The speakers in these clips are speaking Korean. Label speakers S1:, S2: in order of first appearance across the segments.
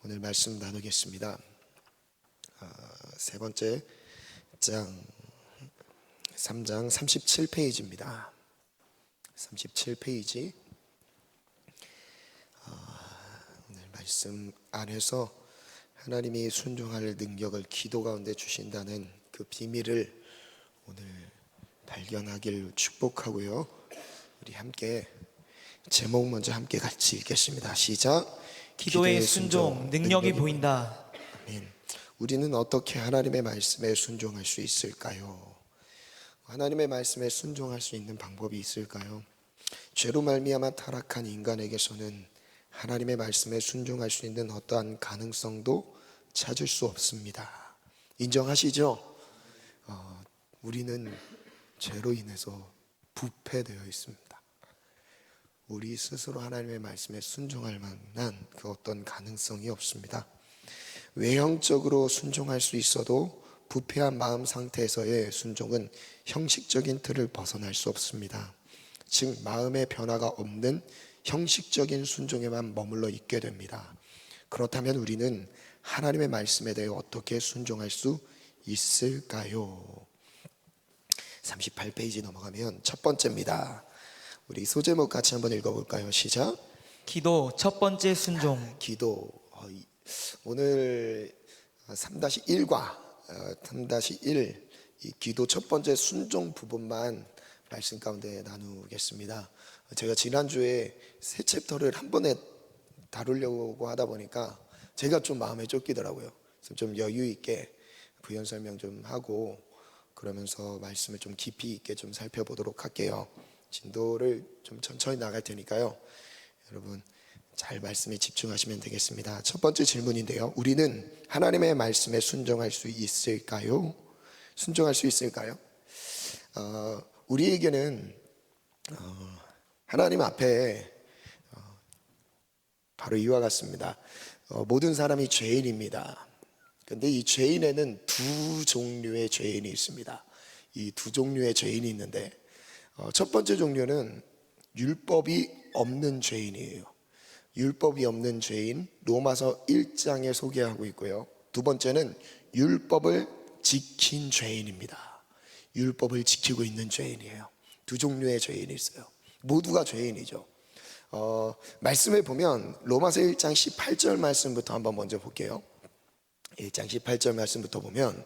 S1: 오늘 말씀 나누겠습니다. 세 번째 장 3장 37페이지입니다. 37페이지. 오늘 말씀 안에서 하나님이 순종할 능력을 기도 가운데 주신다는 그 비밀을 오늘 발견하길 축복하고요. 우리 함께 제목 먼저 함께 같이 읽겠습니다. 시작.
S2: 기도의 순종 능력이 보인다.
S1: 아멘. 우리는 어떻게 하나님의 말씀에 순종할 수 있을까요? 하나님의 말씀에 순종할 수 있는 방법이 있을까요? 죄로 말미암아 타락한 인간에게서는 하나님의 말씀에 순종할 수 있는 어떠한 가능성도 찾을 수 없습니다. 인정하시죠? 우리는 죄로 인해서 부패되어 있습니다. 우리 스스로 하나님의 말씀에 순종할 만한 그 어떤 가능성이 없습니다. 외형적으로 순종할 수 있어도 부패한 마음 상태에서의 순종은 형식적인 틀을 벗어날 수 없습니다. 즉 마음의 변화가 없는 형식적인 순종에만 머물러 있게 됩니다. 그렇다면 우리는 하나님의 말씀에 대해 어떻게 순종할 수 있을까요? 38페이지 넘어가면 첫 번째입니다. 우리 소제목 같이 한번 읽어볼까요? 시작.
S2: 기도 첫 번째 순종.
S1: 기도. 오늘 3-1과 3-1 이 기도 첫 번째 순종 부분만 말씀 가운데 나누겠습니다. 제가 지난주에 세 챕터를 한 번에 다루려고 하다 보니까 제가 좀 마음에 쫓기더라고요. 그래서 좀 여유 있게 부연 설명 좀 하고 그러면서 말씀을 좀 깊이 있게 좀 살펴보도록 할게요. 진도를 좀 천천히 나갈 테니까요. 여러분 잘 말씀에 집중하시면 되겠습니다. 첫 번째 질문인데요. 우리는 하나님의 말씀에 순종할 수 있을까요? 순종할 수 있을까요? 우리에게는 하나님 앞에 바로 이와 같습니다. 모든 사람이 죄인입니다. 그런데 이 죄인에는 두 종류의 죄인이 있습니다. 이 두 종류의 죄인이 있는데 첫 번째 종류는 율법이 없는 죄인이에요. 율법이 없는 죄인, 로마서 1장에 소개하고 있고요. 두 번째는 율법을 지킨 죄인입니다. 율법을 지키고 있는 죄인이에요. 두 종류의 죄인이 있어요. 모두가 죄인이죠. 말씀에 보면 로마서 1장 18절 말씀부터 한번 먼저 볼게요. 1장 18절 말씀부터 보면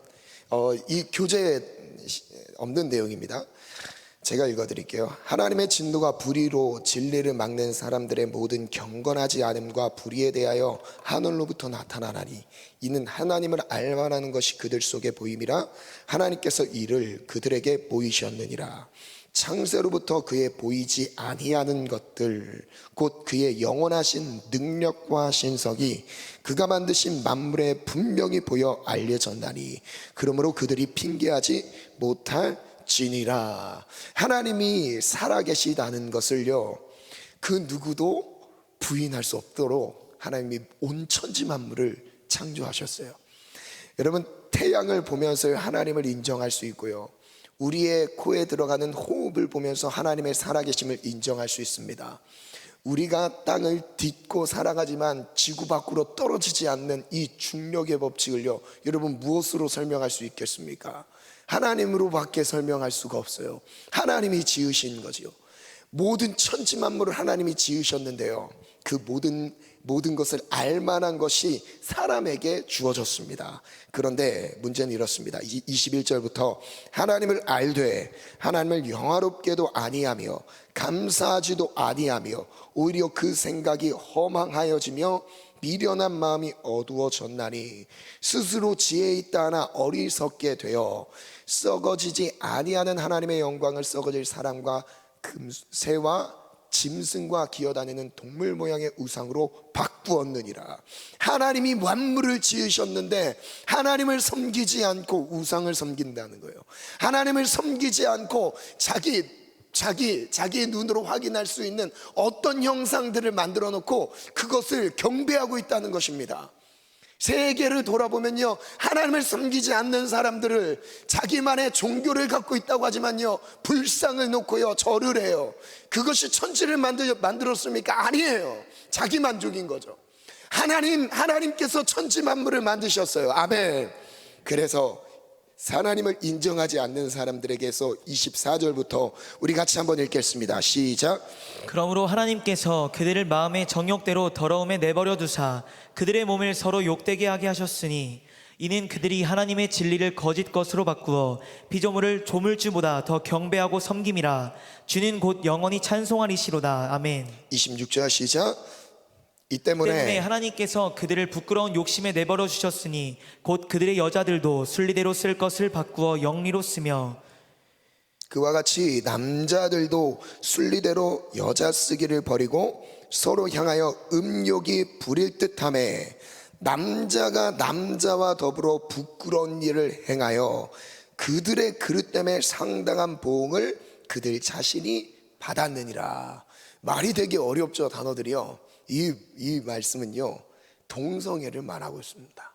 S1: 이 교재에 없는 내용입니다. 제가 읽어드릴게요. 하나님의 진노가 불의로 진리를 막는 사람들의 모든 경건하지 않음과 불의에 대하여 하늘로부터 나타나나니 이는 하나님을 알만하는 것이 그들 속에 보임이라 하나님께서 이를 그들에게 보이셨느니라. 창세로부터 그의 보이지 아니하는 것들 곧 그의 영원하신 능력과 신석이 그가 만드신 만물에 분명히 보여 알려졌나니 그러므로 그들이 핑계하지 못할 지니라. 하나님이 살아계시다는 것을요 그 누구도 부인할 수 없도록 하나님이 온 천지 만물을 창조하셨어요. 여러분 태양을 보면서 하나님을 인정할 수 있고요, 우리의 코에 들어가는 호흡을 보면서 하나님의 살아계심을 인정할 수 있습니다. 우리가 땅을 딛고 살아가지만 지구 밖으로 떨어지지 않는 이 중력의 법칙을요 여러분 무엇으로 설명할 수 있겠습니까? 하나님으로 밖에 설명할 수가 없어요. 하나님이 지으신 거지요. 모든 천지 만물을 하나님이 지으셨는데요 그 모든 것을 알만한 것이 사람에게 주어졌습니다. 그런데 문제는 이렇습니다. 21절부터 하나님을 알되 하나님을 영화롭게도 아니하며 감사하지도 아니하며 오히려 그 생각이 허망하여지며 미련한 마음이 어두워졌나니 스스로 지혜 있다 하나 어리석게 되어 썩어지지 아니하는 하나님의 영광을 썩어질 사람과 금새와 짐승과 기어다니는 동물 모양의 우상으로 바꾸었느니라. 하나님이 만물을 지으셨는데 하나님을 섬기지 않고 우상을 섬긴다는 거예요. 하나님을 섬기지 않고 자기 눈으로 확인할 수 있는 어떤 형상들을 만들어 놓고 그것을 경배하고 있다는 것입니다. 세계를 돌아보면요 하나님을 섬기지 않는 사람들을 자기만의 종교를 갖고 있다고 하지만요 불상을 놓고요 절을 해요. 그것이 천지를 만들었습니까? 아니에요. 자기 만족인 거죠. 하나님께서 천지 만물을 만드셨어요. 아멘. 그래서 하나님을 인정하지 않는 사람들에게서 24절부터 우리 같이 한번 읽겠습니다. 시작.
S2: 그러므로 하나님께서 그들을 마음의 정욕대로 더러움에 내버려 두사 그들의 몸을 서로 욕되게 하게 하셨으니 이는 그들이 하나님의 진리를 거짓 것으로 바꾸어 피조물을 조물주보다 더 경배하고 섬김이라. 주는 곧 영원히 찬송하리시로다. 아멘.
S1: 26절 시작. 이
S2: 때문에
S1: 때문에
S2: 하나님께서 그들을 부끄러운 욕심에 내버려 주셨으니 곧 그들의 여자들도 순리대로 쓸 것을 바꾸어 영리로 쓰며
S1: 그와 같이 남자들도 순리대로 여자 쓰기를 버리고 서로 향하여 음욕이 부릴 듯하매 남자가 남자와 더불어 부끄러운 일을 행하여 그들의 그릇 때문에 상당한 보응을 그들 자신이 받았느니라. 말이 되게 어렵죠, 단어들이요. 이 말씀은요, 동성애를 말하고 있습니다.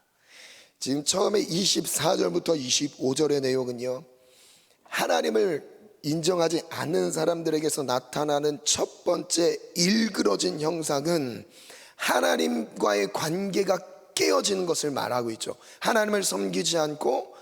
S1: 지금 처음에 24절부터 25절의 내용은요, 하나님을 인정하지 않는 사람들에게서 나타나는 첫 번째 일그러진 형상은 하나님과의 관계가 깨어지는 것을 말하고 있죠. 하나님을 섬기지 않고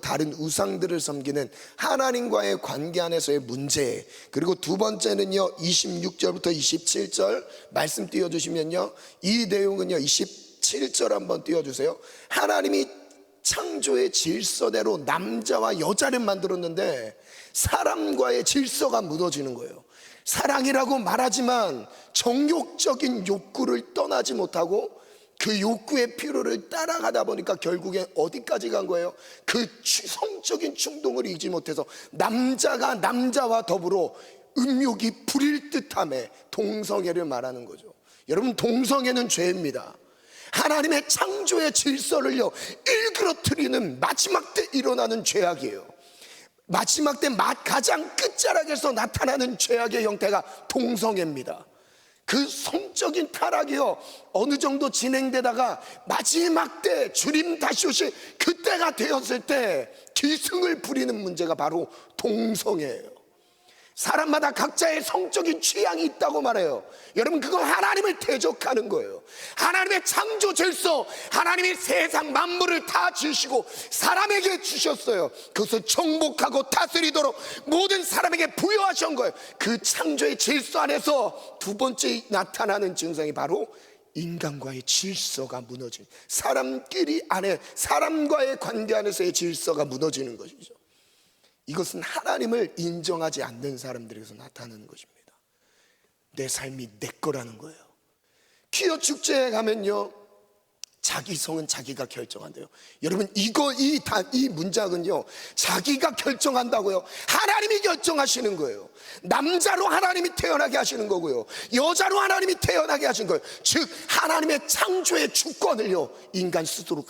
S1: 다른 우상들을 섬기는 하나님과의 관계 안에서의 문제. 그리고 두 번째는요, 26절부터 27절 말씀 띄워주시면요, 이 내용은요, 27절 한번 띄워주세요. 하나님이 창조의 질서대로 남자와 여자를 만들었는데 사람과의 질서가 무너지는 거예요. 사랑이라고 말하지만 정욕적인 욕구를 떠나지 못하고 그 욕구의 필요를 따라가다 보니까 결국엔 어디까지 간 거예요? 그 성적인 충동을 이기지 못해서 남자가 남자와 더불어 음욕이 부릴 듯함에 동성애를 말하는 거죠. 여러분, 동성애는 죄입니다. 하나님의 창조의 질서를요 일그러뜨리는 마지막 때 일어나는 죄악이에요. 마지막 때 가장 끝자락에서 나타나는 죄악의 형태가 동성애입니다. 그 성적인 타락이요 어느 정도 진행되다가 마지막 때 주님 다시 오실 그때가 되었을 때 기승을 부리는 문제가 바로 동성애예요. 사람마다 각자의 성적인 취향이 있다고 말해요. 여러분, 그건 하나님을 대적하는 거예요. 하나님의 창조 질서, 하나님이 세상 만물을 다 지으시고 사람에게 주셨어요. 그것을 정복하고 다스리도록 모든 사람에게 부여하신 거예요. 그 창조의 질서 안에서 두 번째 나타나는 증상이 바로 인간과의 질서가 무너지는, 사람과의 관계 안에서의 질서가 무너지는 것이죠. 이것은 하나님을 인정하지 않는 사람들에게서 나타나는 것입니다. 내 삶이 내 거라는 거예요. 퀴어 축제에 가면요, 자기 성은 자기가 결정한대요. 여러분, 이 문장은요, 자기가 결정한다고요. 하나님이 결정하시는 거예요. 남자로 하나님이 태어나게 하시는 거고요, 여자로 하나님이 태어나게 하신 거예요. 즉 하나님의 창조의 주권을요 인간 스스로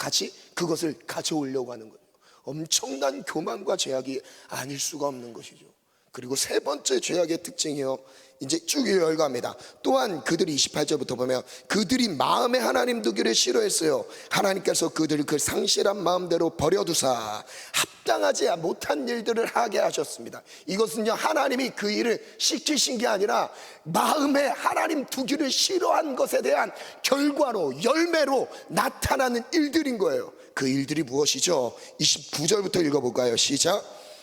S1: 그것을 가져오려고 하는 거예요. 엄청난 교만과 죄악이 아닐 수가 없는 것이죠. 그리고 세 번째 죄악의 특징이요, 이제 쭉 열거합니다. 또한 그들이 28절부터 보면 그들이 마음에 하나님 두기를 싫어했어요. 하나님께서 그들을 그 상실한 마음대로 버려두사 합당하지 못한 일들을 하게 하셨습니다. 이것은요, 하나님이 그 일을 시키신 게 아니라 마음에 하나님 두기를 싫어한 것에 대한 결과로, 열매로 나타나는 일들인 거예요. 그 일들이 무엇이죠? 29절부터 읽어볼까요? 시작.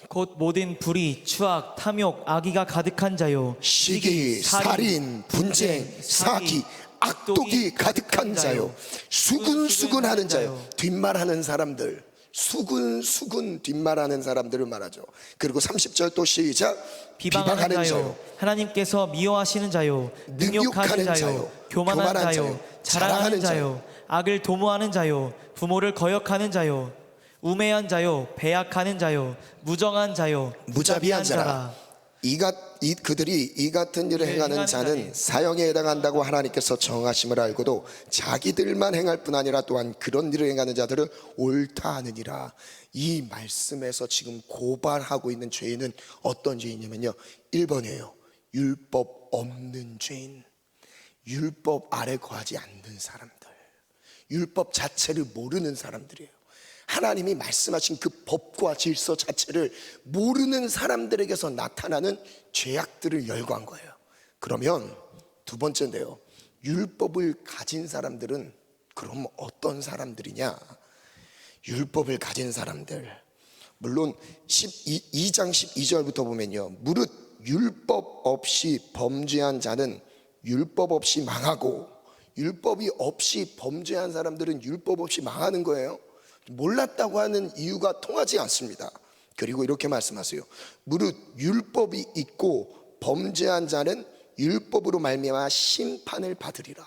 S2: 곧 모든 불의, 추악, 탐욕, 악의가 가득한 자요,
S1: 시기, 살인, 분쟁, 사기, 악독이 가득한 자요, 수군수군하는 자요. 뒷말하는 사람들, 수군 뒷말하는 사람들을 말하죠. 그리고 30절 또 시작.
S2: 비방하는 자요, 하나님께서 미워하시는 자요, 능욕하는 자요, 교만한 자요, 자랑하는 자요, 악을 도모하는 자요, 부모를 거역하는 자요, 우매한 자요, 배약하는 자요, 무정한 자요,
S1: 무자비한 자라. 그들이 이 같은 일을 행하는 자는 사형에 해당한다고 하나님께서 정하심을 알고도 자기들만 행할 뿐 아니라 또한 그런 일을 행하는 자들을 옳다 하느니라. 이 말씀에서 지금 고발하고 있는 죄인은 어떤 죄인이냐면요, 1번이에요. 율법 없는 죄인. 율법 아래 거하지 않는 사람들, 율법 자체를 모르는 사람들이에요. 하나님이 말씀하신 그 법과 질서 자체를 모르는 사람들에게서 나타나는 죄악들을 열거한 거예요. 그러면 두 번째인데요, 율법을 가진 사람들은 그럼 어떤 사람들이냐? 율법을 가진 사람들, 물론 2장 12절부터 보면요, 무릇 율법 없이 범죄한 자는 율법 없이 망하고, 율법이 없이 범죄한 사람들은 율법 없이 망하는 거예요. 몰랐다고 하는 이유가 통하지 않습니다. 그리고 이렇게 말씀하세요. 무릇 율법이 있고 범죄한 자는 율법으로 말미암아 심판을 받으리라.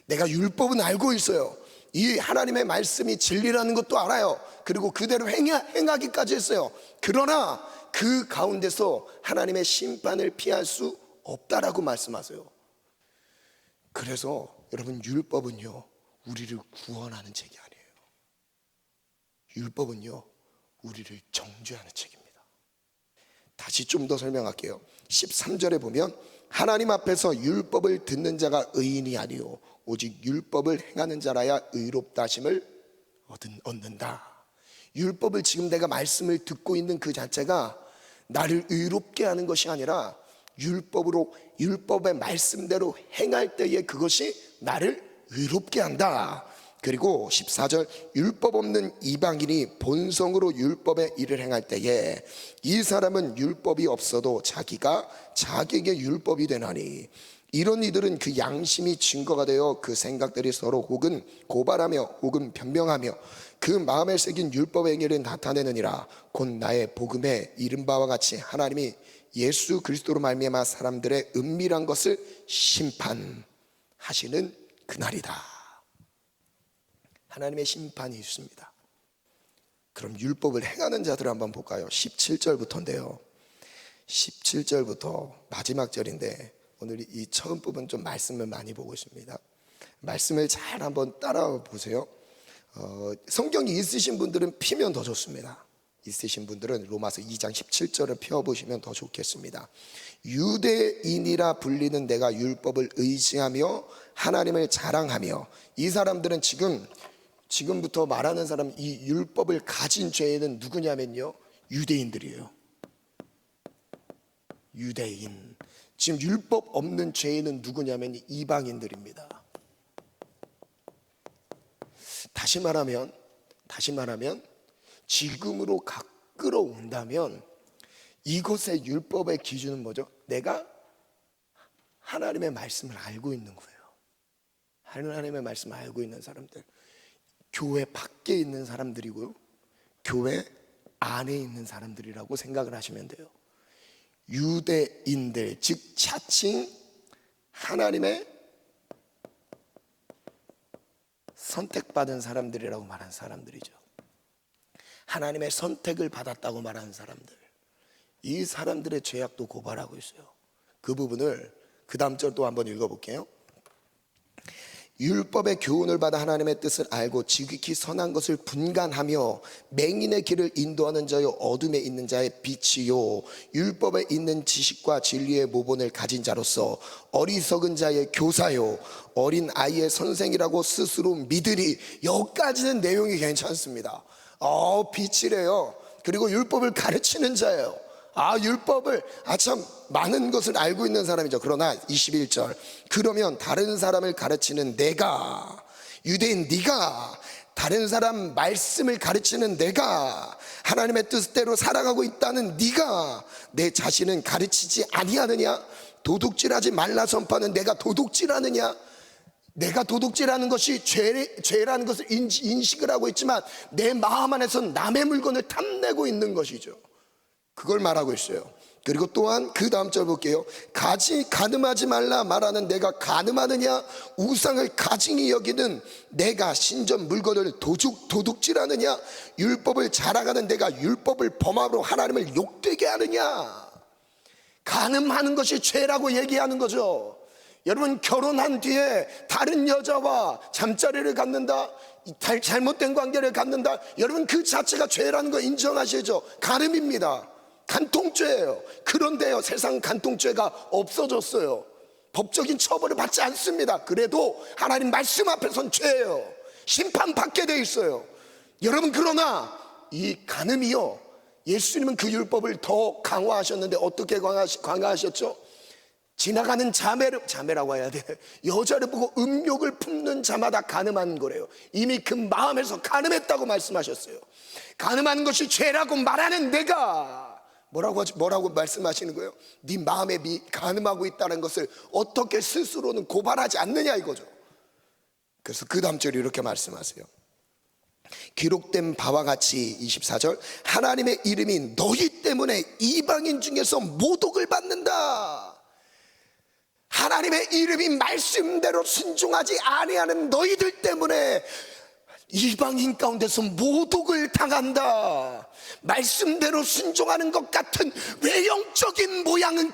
S1: 내가 율법은 알고 있어요. 이 하나님의 말씀이 진리라는 것도 알아요. 그리고 그대로 행하기까지 했어요. 그러나 그 가운데서 하나님의 심판을 피할 수 없다라고 말씀하세요. 그래서 여러분, 율법은요, 우리를 구원하는 책이 아니에요. 율법은요, 우리를 정죄하는 책입니다. 다시 좀 더 설명할게요. 13절에 보면 하나님 앞에서 율법을 듣는 자가 의인이 아니요 오직 율법을 행하는 자라야 의롭다 하심을 얻는다. 율법을, 지금 내가 말씀을 듣고 있는 그 자체가 나를 의롭게 하는 것이 아니라 율법의 말씀대로 행할 때에 그것이 나를 의롭게 한다. 그리고 14절, 율법 없는 이방인이 본성으로 율법의 일을 행할 때에 이 사람은 율법이 없어도 자기가 자기에게 율법이 되나니 이런 이들은 그 양심이 증거가 되어 그 생각들이 서로 혹은 고발하며 혹은 변명하며 그 마음에 새긴 율법의 행위를 나타내느니라. 곧 나의 복음에 이른 바와 같이 하나님이 예수 그리스도로 말미암아 사람들의 은밀한 것을 심판하시는 그날이다. 하나님의 심판이 있습니다. 그럼 율법을 행하는 자들을 한번 볼까요? 17절부터인데요 17절부터 마지막 절인데 오늘 이 처음 부분 좀 말씀을 많이 보고 있습니다. 말씀을 잘 한번 따라와 보세요. 성경이 있으신 분들은 피면 더 좋습니다. 있으신 분들은 로마서 2장 17절을 펴보시면 더 좋겠습니다. 유대인이라 불리는 내가 율법을 의지하며 하나님을 자랑하며, 이 사람들은 지금부터 말하는 사람, 이 율법을 가진 죄인은 누구냐면요, 유대인들이에요. 유대인. 지금 율법 없는 죄인은 누구냐면 이방인들입니다. 다시 말하면 지금으로 끌어온다면 이것의 율법의 기준은 뭐죠? 내가 하나님의 말씀을 알고 있는 거예요. 하나님의 말씀을 알고 있는 사람들, 교회 밖에 있는 사람들이고요, 교회 안에 있는 사람들이라고 생각을 하시면 돼요. 유대인들, 즉 자칭 하나님의 선택받은 사람들이라고 말하는 사람들이죠. 하나님의 선택을 받았다고 말하는 사람들, 이 사람들의 죄악도 고발하고 있어요. 그 부분을 그 다음 절 또 한번 읽어볼게요. 율법의 교훈을 받아 하나님의 뜻을 알고 지극히 선한 것을 분간하며 맹인의 길을 인도하는 자요 어둠에 있는 자의 빛이요 율법에 있는 지식과 진리의 모본을 가진 자로서 어리석은 자의 교사요 어린 아이의 선생이라고 스스로 믿으리. 여기까지는 내용이 괜찮습니다. 빛이래요. 그리고 율법을 가르치는 자예요. 율법을 참 많은 것을 알고 있는 사람이죠. 그러나 21절, 그러면 다른 사람을 가르치는 내가, 유대인 네가, 다른 사람 말씀을 가르치는 내가, 하나님의 뜻대로 살아가고 있다는 네가 내 자신은 가르치지 아니하느냐? 도둑질하지 말라 선포하는 내가 도둑질하느냐? 내가 도둑질하는 것이 죄라는 것을 인식을 하고 있지만 내 마음 안에서는 남의 물건을 탐내고 있는 것이죠. 그걸 말하고 있어요. 그리고 또한 그 다음 절 볼게요. 가늠하지 말라 말하는 내가 가늠하느냐? 우상을 가증히 여기는 내가 신전 물건을 도둑질하느냐? 율법을 자랑하는 내가 율법을 범함으로 하나님을 욕되게 하느냐? 가늠하는 것이 죄라고 얘기하는 거죠. 여러분, 결혼한 뒤에 다른 여자와 잠자리를 갖는다, 잘못된 관계를 갖는다, 여러분 그 자체가 죄라는 거 인정하시죠? 가늠입니다. 간통죄예요. 그런데요, 세상 간통죄가 없어졌어요. 법적인 처벌을 받지 않습니다. 그래도 하나님 말씀 앞에선 죄예요. 심판받게 돼 있어요. 여러분, 그러나 이 간음이요, 예수님은 그 율법을 더 강화하셨는데 어떻게 강화하셨죠? 지나가는 자매라고 해야 돼. 여자를 보고 음욕을 품는 자마다 간음한 거래요. 이미 그 마음에서 간음했다고 말씀하셨어요. 간음한 것이 죄라고 말하는 내가 뭐라고 말씀하시는 거예요? 네 마음에 간음하고 있다는 것을 어떻게 스스로는 고발하지 않느냐 이거죠. 그래서 그 다음 절에 이렇게 말씀하세요. 기록된 바와 같이 24절 하나님의 이름이 너희 때문에 이방인 중에서 모독을 받는다. 하나님의 이름이 말씀대로 순종하지 아니하는 너희들 때문에 이방인 가운데서 모독을 당한다. 말씀대로 순종하는 것 같은 외형적인 모양은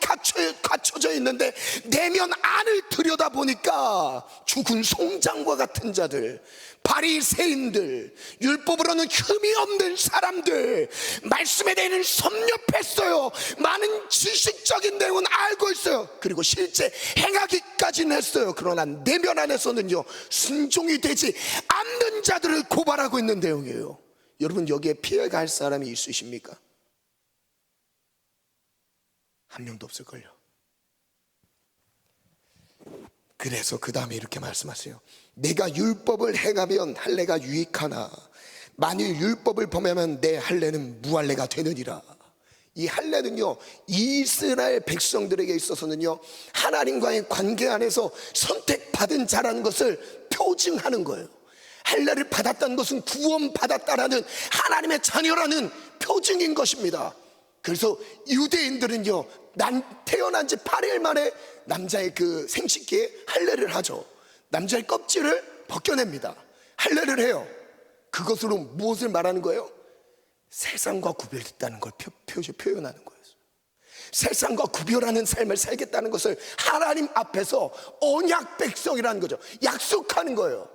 S1: 갖춰져 있는데 내면 안을 들여다보니까 죽은 송장과 같은 자들, 바리새인들, 율법으로는 흠이 없는 사람들, 말씀에 대해서는 섭렵했어요. 많은 지식적인 내용은 알고 있어요. 그리고 실제 행하기까지는 했어요. 그러나 내면 안에서는요 순종이 되지 않는 자들을 고발하고 있는 내용이에요. 여러분 여기에 피해갈 사람이 있으십니까? 한 명도 없을걸요. 그래서 그 다음에 이렇게 말씀하세요. 내가 율법을 행하면 할례가 유익하나 만일 율법을 범하면 내 할례는 무할례가 되느니라. 이 할례는요 이스라엘 백성들에게 있어서는요 하나님과의 관계 안에서 선택받은 자라는 것을 표징하는 거예요. 할례를 받았다는 것은 구원받았다라는 하나님의 자녀라는 표징인 것입니다. 그래서 유대인들은요 태어난 지 8일 만에 남자의 그 생식기에 할례를 하죠. 남자의 껍질을 벗겨냅니다. 할례를 해요. 그것으로 무엇을 말하는 거예요? 세상과 구별됐다는 걸 표현하는 거예요. 세상과 구별하는 삶을 살겠다는 것을 하나님 앞에서 언약 백성이라는 거죠. 약속하는 거예요.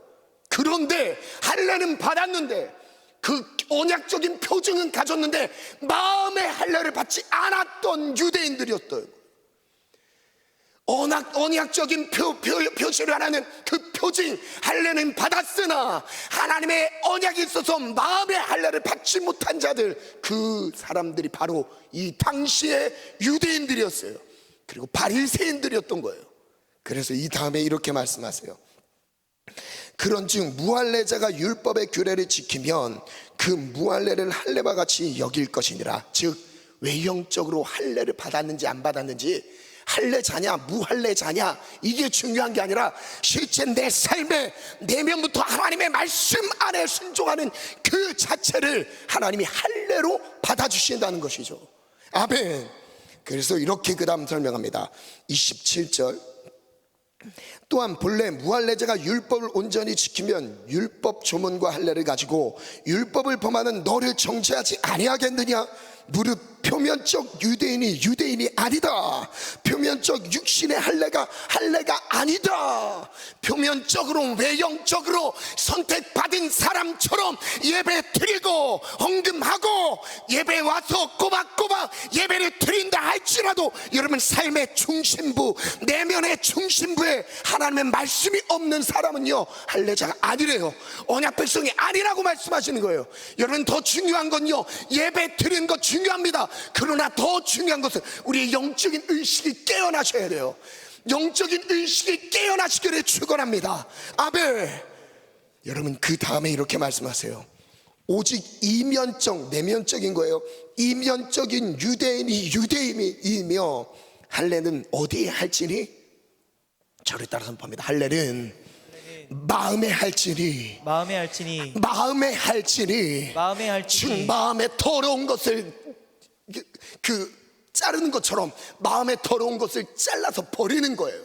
S1: 그런데 할례는 받았는데 그 언약적인 표징은 가졌는데 마음의 할례를 받지 않았던 유대인들이었어요. 언약적인 표시를 하는 그 표징 할례는 받았으나 하나님의 언약이 있어서 마음의 할례를 받지 못한 자들, 그 사람들이 바로 이 당시의 유대인들이었어요. 그리고 바리새인들이었던 거예요. 그래서 이 다음에 이렇게 말씀하세요. 그런즉 무할례자가 율법의 규례를 지키면 그 무할례를 할례와 같이 여길 것이니라. 즉 외형적으로 할례를 받았는지 안 받았는지, 할례자냐 무할례자냐 이게 중요한 게 아니라 실제 내 삶의 내면부터 하나님의 말씀 안에 순종하는 그 자체를 하나님이 할례로 받아주신다는 것이죠. 아멘. 그래서 이렇게 그 다음 설명합니다. 27절 또한 본래 무할례자가 율법을 온전히 지키면 율법 조문과 할례를 가지고 율법을 범하는 너를 정죄하지 아니하겠느냐. 무릇 표면적 유대인이 아니다. 표면적 육신의 할례가 아니다. 표면적으로 외형적으로 선택받은 사람처럼 예배 드리고 헌금하고 예배 와서 꼬박꼬박 예배를 드린다 할지라도 여러분 삶의 중심부, 내면의 중심부에 하나님의 말씀이 없는 사람은요 할례자가 아니래요. 언약 백성이 아니라고 말씀하시는 거예요. 여러분 더 중요한 건요 예배 드리는 것 중요합니다. 그러나 더 중요한 것은 우리의 영적인 의식이 깨어나셔야 돼요. 영적인 의식이 깨어나시기를 축원합니다. 아멘. 여러분 그 다음에 이렇게 말씀하세요. 오직 이면적 내면적인 거예요. 이면적인 유대인이며 할례는 어디에 할지니? 저를 따라서 봅니다. 할례는 마음에 할지니 즉 마음에 더러운 것을 자르는 것처럼 마음에 더러운 것을 잘라서 버리는 거예요.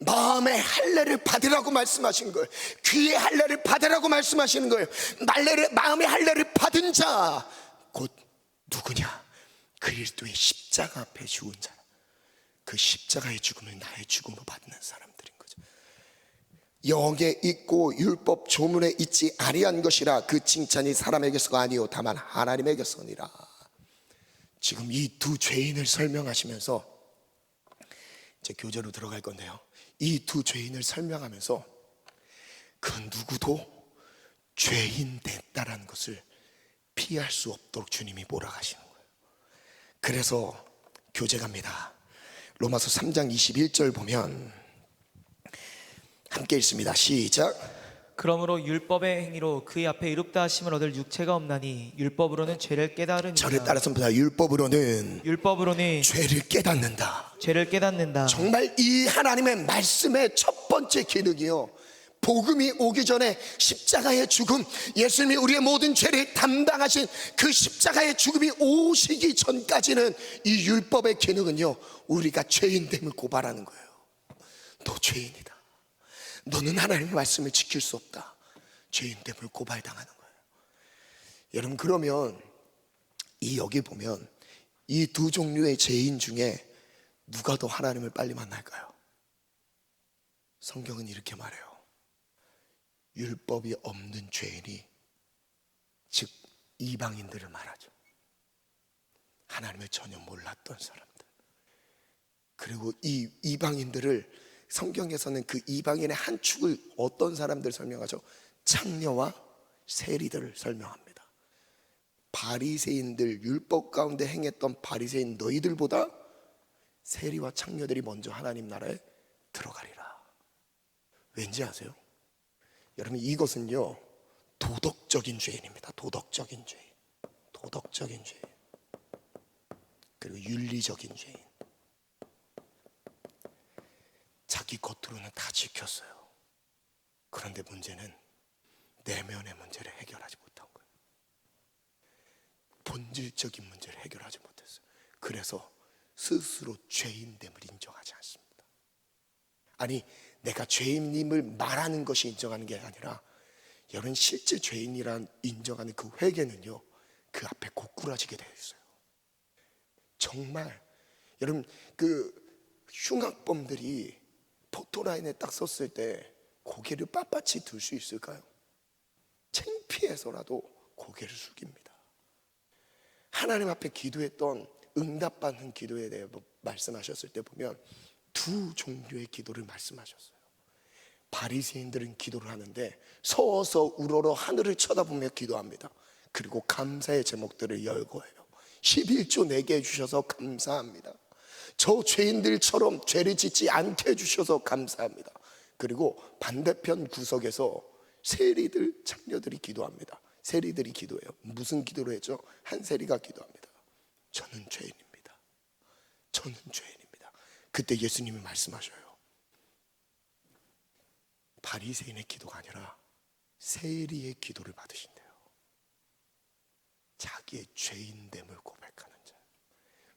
S1: 마음의 할례를 받으라고 말씀하신 거예요. 귀의 할례를 받으라고 말씀하시는 거예요. 마음의 할례를 받은 자 곧 누구냐? 그리스도의 십자가 앞에 죽은 자. 그 십자가의 죽음을 나의 죽음으로 받는 사람들인 거죠. 영에 있고 율법 조문에 있지 아니한 것이라 그 칭찬이 사람에게서가 아니요 다만 하나님에게서니라. 지금 이 두 죄인을 설명하시면서 이제 교제로 들어갈 건데요, 이 두 죄인을 설명하면서 그 누구도 죄인 됐다라는 것을 피할 수 없도록 주님이 몰아가시는 거예요. 그래서 교제 갑니다. 로마서 3장 21절 보면 함께 읽습니다. 시작.
S2: 그러므로 율법의 행위로 그의 앞에 의롭다 하심을 얻을 육체가 없나니 율법으로는 죄를 깨달으니라.
S1: 저를 따라서 보다 율법으로는 죄를 깨닫는다.
S2: 죄를 깨닫는다.
S1: 정말 이 하나님의 말씀의 첫 번째 기능이요, 복음이 오기 전에 십자가의 죽음, 예수님이 우리의 모든 죄를 담당하신 그 십자가의 죽음이 오시기 전까지는 이 율법의 기능은요, 우리가 죄인됨을 고발하는 거예요. 너 죄인이다, 너는 하나님의 말씀을 지킬 수 없다, 죄인됨을 고발당하는 거예요. 여러분, 그러면 여기 보면 이 두 종류의 죄인 중에 누가 더 하나님을 빨리 만날까요? 성경은 이렇게 말해요. 율법이 없는 죄인이, 즉 이방인들을 말하죠. 하나님을 전혀 몰랐던 사람들. 그리고 이 이방인들을 성경에서는 그 이방인의 한 축을 어떤 사람들 설명하죠? 창녀와 세리들을 설명합니다. 바리새인들, 율법 가운데 행했던 바리새인 너희들보다 세리와 창녀들이 먼저 하나님 나라에 들어가리라. 왠지 아세요? 여러분, 이것은요 도덕적인 죄인입니다. 도덕적인 죄인, 도덕적인 죄인, 그리고 윤리적인 죄인. 자기 겉으로는 다 지켰어요. 그런데 문제는 내면의 문제를 해결하지 못한 거예요. 본질적인 문제를 해결하지 못했어요. 그래서 스스로 죄인됨을 인정하지 않습니다. 아니, 내가 죄인임을 말하는 것이 인정하는 게 아니라, 여러분, 실제 죄인이란 인정하는 그 회개는요, 그 앞에 고꾸라지게 되어 있어요. 정말 여러분, 그 흉악범들이 포토라인에 딱 섰을 때 고개를 빳빳이 들 수 있을까요? 창피해서라도 고개를 숙입니다. 하나님 앞에 기도했던 응답받는 기도에 대해 말씀하셨을 때 보면 두 종류의 기도를 말씀하셨어요. 바리새인들은 기도를 하는데 서서 우러러 하늘을 쳐다보며 기도합니다. 그리고 감사의 제목들을 열거해요. 11조 내게 해주셔서 감사합니다. 저 죄인들처럼 죄를 짓지 않게 해주셔서 감사합니다. 그리고 반대편 구석에서 세리들, 창녀들이 기도합니다. 세리들이 기도해요. 무슨 기도를 했죠? 한 세리가 기도합니다. 저는 죄인입니다. 저는 죄인입니다. 그때 예수님이 말씀하셔요. 바리새인의 기도가 아니라 세리의 기도를 받으신대요. 자기의 죄인됨을 고백하는 자.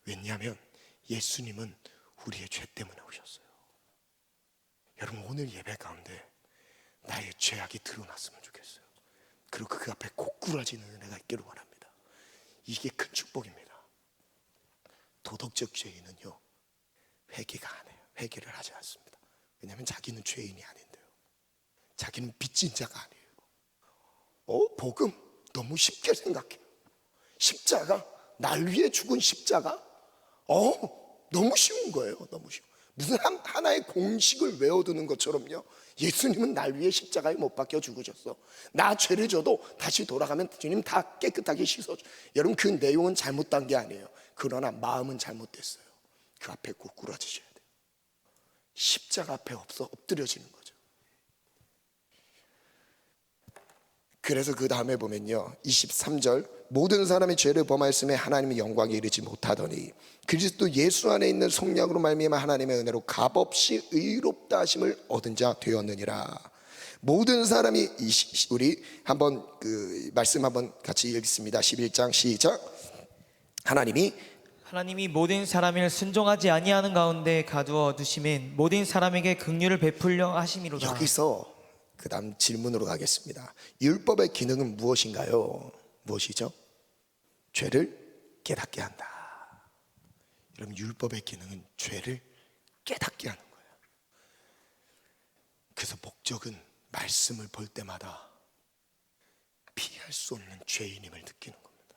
S1: 왜냐하면 예수님은 우리의 죄 때문에 오셨어요. 여러분, 오늘 예배 가운데 나의 죄악이 드러났으면 좋겠어요. 그리고 그 앞에 고꾸라지는 은혜가 있기를 원합니다. 이게 큰 축복입니다. 도덕적 죄인은요, 회개가 안 해요. 회개를 하지 않습니다. 왜냐하면 자기는 죄인이 아닌데요, 자기는 빚진 자가 아니에요. 복음 너무 쉽게 생각해요. 십자가, 날 위해 죽은 십자가, 너무 쉬운 거예요. 너무 쉬워. 무슨 하나의 공식을 외워두는 것처럼요, 예수님은 날 위해 십자가에 못 박혀 죽으셨어. 나 죄를 져도 다시 돌아가면 주님 다 깨끗하게 씻어줘. 여러분, 그 내용은 잘못된 게 아니에요. 그러나 마음은 잘못됐어요. 그 앞에 고꾸라지셔야 돼요. 십자가 앞에 엎드려지는 거죠. 그래서 그 다음에 보면요, 23절, 모든 사람이 죄를 범하였음에 하나님의 영광에 이르지 못하더니 그리스도 예수 안에 있는 속량으로 말미암아 하나님의 은혜로 값없이 의롭다 하심을 얻은 자 되었느니라. 모든 사람이, 우리 한번 그 말씀 한번 같이 읽습니다. 11장 시작. 하나님이
S2: 모든 사람을 순종하지 아니하는 가운데 가두어 두심은 모든 사람에게 긍휼을 베풀려 하심이로다.
S1: 여기서 그 다음 질문으로 가겠습니다. 율법의 기능은 무엇인가요? 무엇이죠? 죄를 깨닫게 한다. 여러분, 율법의 기능은 죄를 깨닫게 하는 거예요. 그래서 목적은 말씀을 볼 때마다 피할 수 없는 죄인임을 느끼는 겁니다.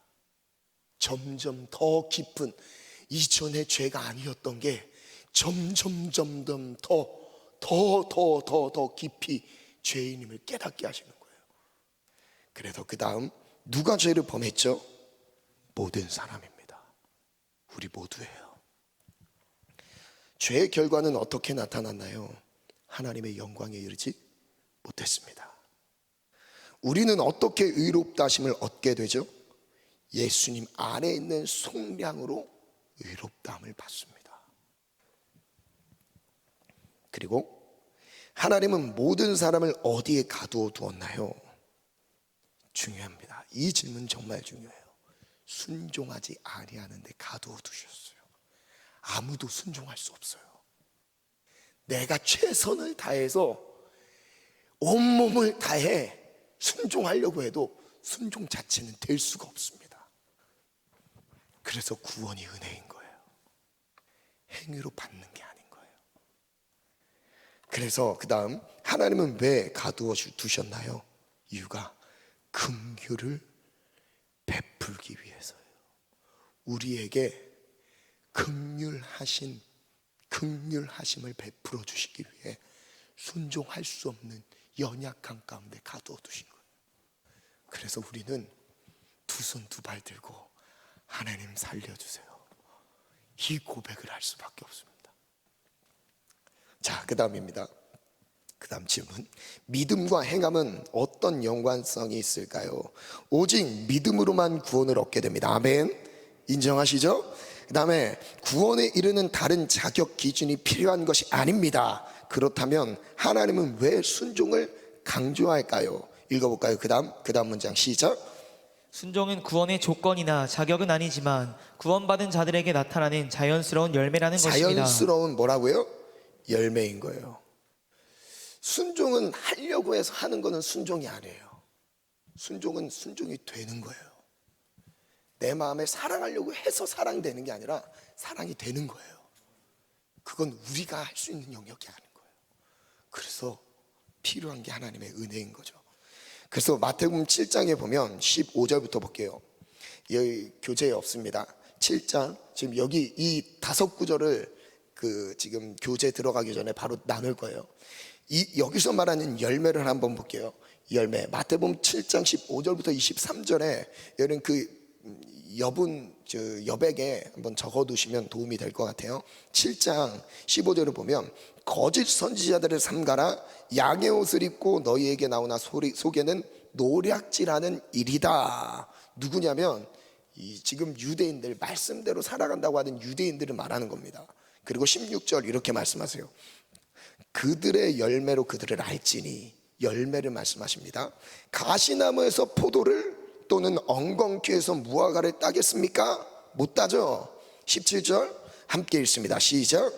S1: 점점 더 깊은, 이전의 죄가 아니었던 게 점점 더 깊이 죄인임을 깨닫게 하시는 거예요. 그래서 그 다음, 누가 죄를 범했죠? 모든 사람입니다. 우리 모두예요. 죄의 결과는 어떻게 나타났나요? 하나님의 영광에 이르지 못했습니다. 우리는 어떻게 의롭다 하심을 얻게 되죠? 예수님 안에 있는 속량으로 의롭다함을 받습니다. 그리고 하나님은 모든 사람을 어디에 가두어 두었나요? 중요합니다. 이 질문 정말 중요해요. 순종하지 아니하는 데 가두어 두셨어요. 아무도 순종할 수 없어요. 내가 최선을 다해서 온몸을 다해 순종하려고 해도 순종 자체는 될 수가 없습니다. 그래서 구원이 은혜인 거예요. 행위로 받는 게 아닌 거예요. 그래서 그 다음 하나님은 왜 가두어 두셨나요? 이유가 긍휼을 베풀기 위해서예요. 우리에게 긍휼하심을 베풀어 주시기 위해 순종할 수 없는 연약한 가운데 가두어 두신 거예요. 그래서 우리는 두 손 두 발 들고 하나님 살려주세요, 이 고백을 할 수밖에 없습니다. 자, 그 다음입니다. 그 다음 질문. 믿음과 행함은 어떤 연관성이 있을까요? 오직 믿음으로만 구원을 얻게 됩니다. 아멘. 인정하시죠? 그 다음에 구원에 이르는 다른 자격 기준이 필요한 것이 아닙니다. 그렇다면 하나님은 왜 순종을 강조할까요? 읽어볼까요? 그 다음 문장 시작.
S2: 순종은 구원의 조건이나 자격은 아니지만 구원받은 자들에게 나타나는 자연스러운 열매라는 것입니다.
S1: 자연스러운 뭐라고요? 열매인 거예요. 순종은 하려고 해서 하는 거는 순종이 아니에요. 순종은 순종이 되는 거예요. 내 마음에 사랑하려고 해서 사랑되는 게 아니라 사랑이 되는 거예요. 그건 우리가 할 수 있는 영역이 아닌 거예요. 그래서 필요한 게 하나님의 은혜인 거죠. 그래서 마태복음 7장에 보면 15절부터 볼게요. 여기 교재에 없습니다. 7장 지금 여기 이 5구절을 지금 교재 들어가기 전에 바로 나눌 거예요. 여기서 말하는 열매를 한번 볼게요. 열매. 마태복음 7장 15절부터 23절에 여러분 여백에 한번 적어두시면 도움이 될 것 같아요. 7장 15절을 보면 거짓 선지자들을 삼가라. 양의 옷을 입고 너희에게 나오나 속에는 노략질하는 일이다. 누구냐면 지금 유대인들, 말씀대로 살아간다고 하는 유대인들을 말하는 겁니다. 그리고 16절 이렇게 말씀하세요. 그들의 열매로 그들을 알지니. 열매를 말씀하십니다. 가시나무에서 포도를 또는 엉겅퀴에서 무화과를 따겠습니까? 못 따죠. 17절 함께 읽습니다. 시작.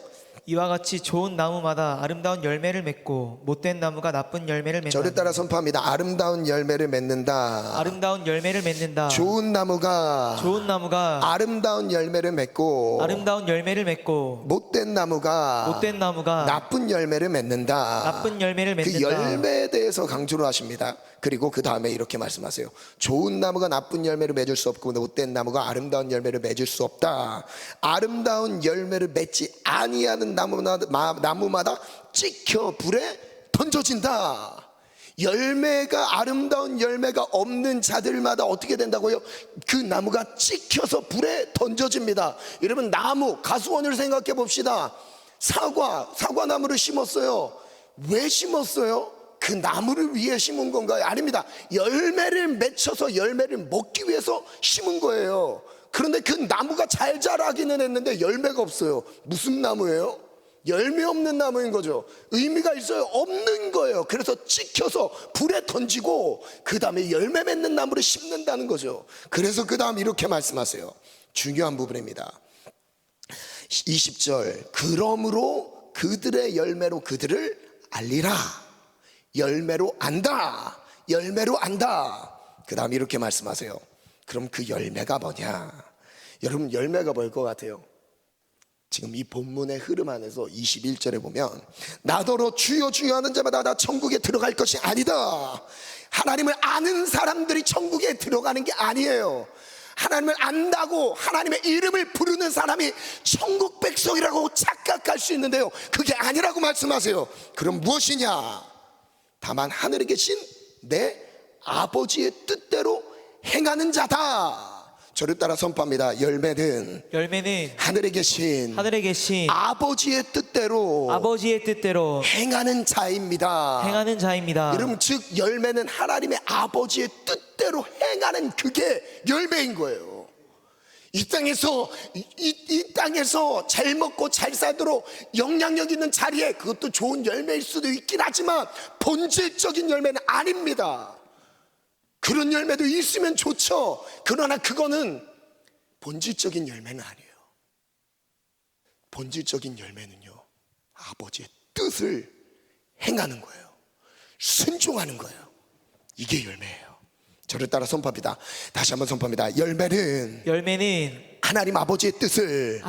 S2: 이와 같이 좋은 나무마다 아름다운 열매를 맺고 못된 나무가 나쁜 열매를 맺는다.
S1: 저를 따라 선포합니다. 아름다운 열매를 맺는다.
S2: 아름다운 열매를 맺는다.
S1: 좋은 나무가 아름다운 열매를 맺고
S2: 아름다운 열매를 맺고
S1: 못된 나무가 나쁜 열매를 맺는다.
S2: 나쁜 열매를
S1: 그
S2: 맺는다.
S1: 열매에 대해서 강조를 하십니다. 그리고 그 다음에 이렇게 말씀하세요. 좋은 나무가 나쁜 열매를 맺을 수 없고 못된 나무가 아름다운 열매를 맺을 수 없다. 아름다운 열매를 맺지 아니하는 나무마다 찍혀 불에 던져진다. 열매가 아름다운 열매가 없는 자들마다 어떻게 된다고요? 그 나무가 찍혀서 불에 던져집니다. 여러분, 나무, 가수원을 생각해 봅시다. 사과나무를 심었어요. 왜 심었어요? 그 나무를 위해 심은 건가요? 아닙니다. 열매를 맺혀서 열매를 먹기 위해서 심은 거예요. 그런데 그 나무가 잘 자라기는 했는데 열매가 없어요. 무슨 나무예요? 열매 없는 나무인 거죠. 의미가 있어요? 없는 거예요. 그래서 찍혀서 불에 던지고 그 다음에 열매 맺는 나무를 심는다는 거죠. 그래서 그 다음 이렇게 말씀하세요. 중요한 부분입니다. 20절. 그러므로 그들의 열매로 그들을 알리라. 열매로 안다. 그 다음 이렇게 말씀하세요. 그럼 그 열매가 뭐냐? 여러분, 열매가 뭘 것 같아요? 지금 이 본문의 흐름 안에서 21절에 보면 나더러 주여 주여 하는 자마다 나 천국에 들어갈 것이 아니다. 하나님을 아는 사람들이 천국에 들어가는 게 아니에요. 하나님을 안다고 하나님의 이름을 부르는 사람이 천국 백성이라고 착각할 수 있는데요, 그게 아니라고 말씀하세요. 그럼 무엇이냐? 다만 하늘에 계신 내 아버지의 뜻대로 행하는 자다. 저를 따라 선포합니다. 열매는 하늘에 계신 아버지의 뜻대로 행하는 자입니다. 여러분, 즉 열매는 하나님의 아버지의 뜻대로 행하는 그게 열매인 거예요. 이 땅에서 잘 먹고 잘 살도록 영향력 있는 자리에, 그것도 좋은 열매일 수도 있긴 하지만 본질적인 열매는 아닙니다. 그런 열매도 있으면 좋죠. 그러나 그거는 본질적인 열매는 아니에요. 본질적인 열매는요, 아버지의 뜻을 행하는 거예요. 순종하는 거예요. 이게 열매예요. 저를 따라 선포합니다. 다시 한번 선포합니다. 열매는 하나님 아버지의 뜻을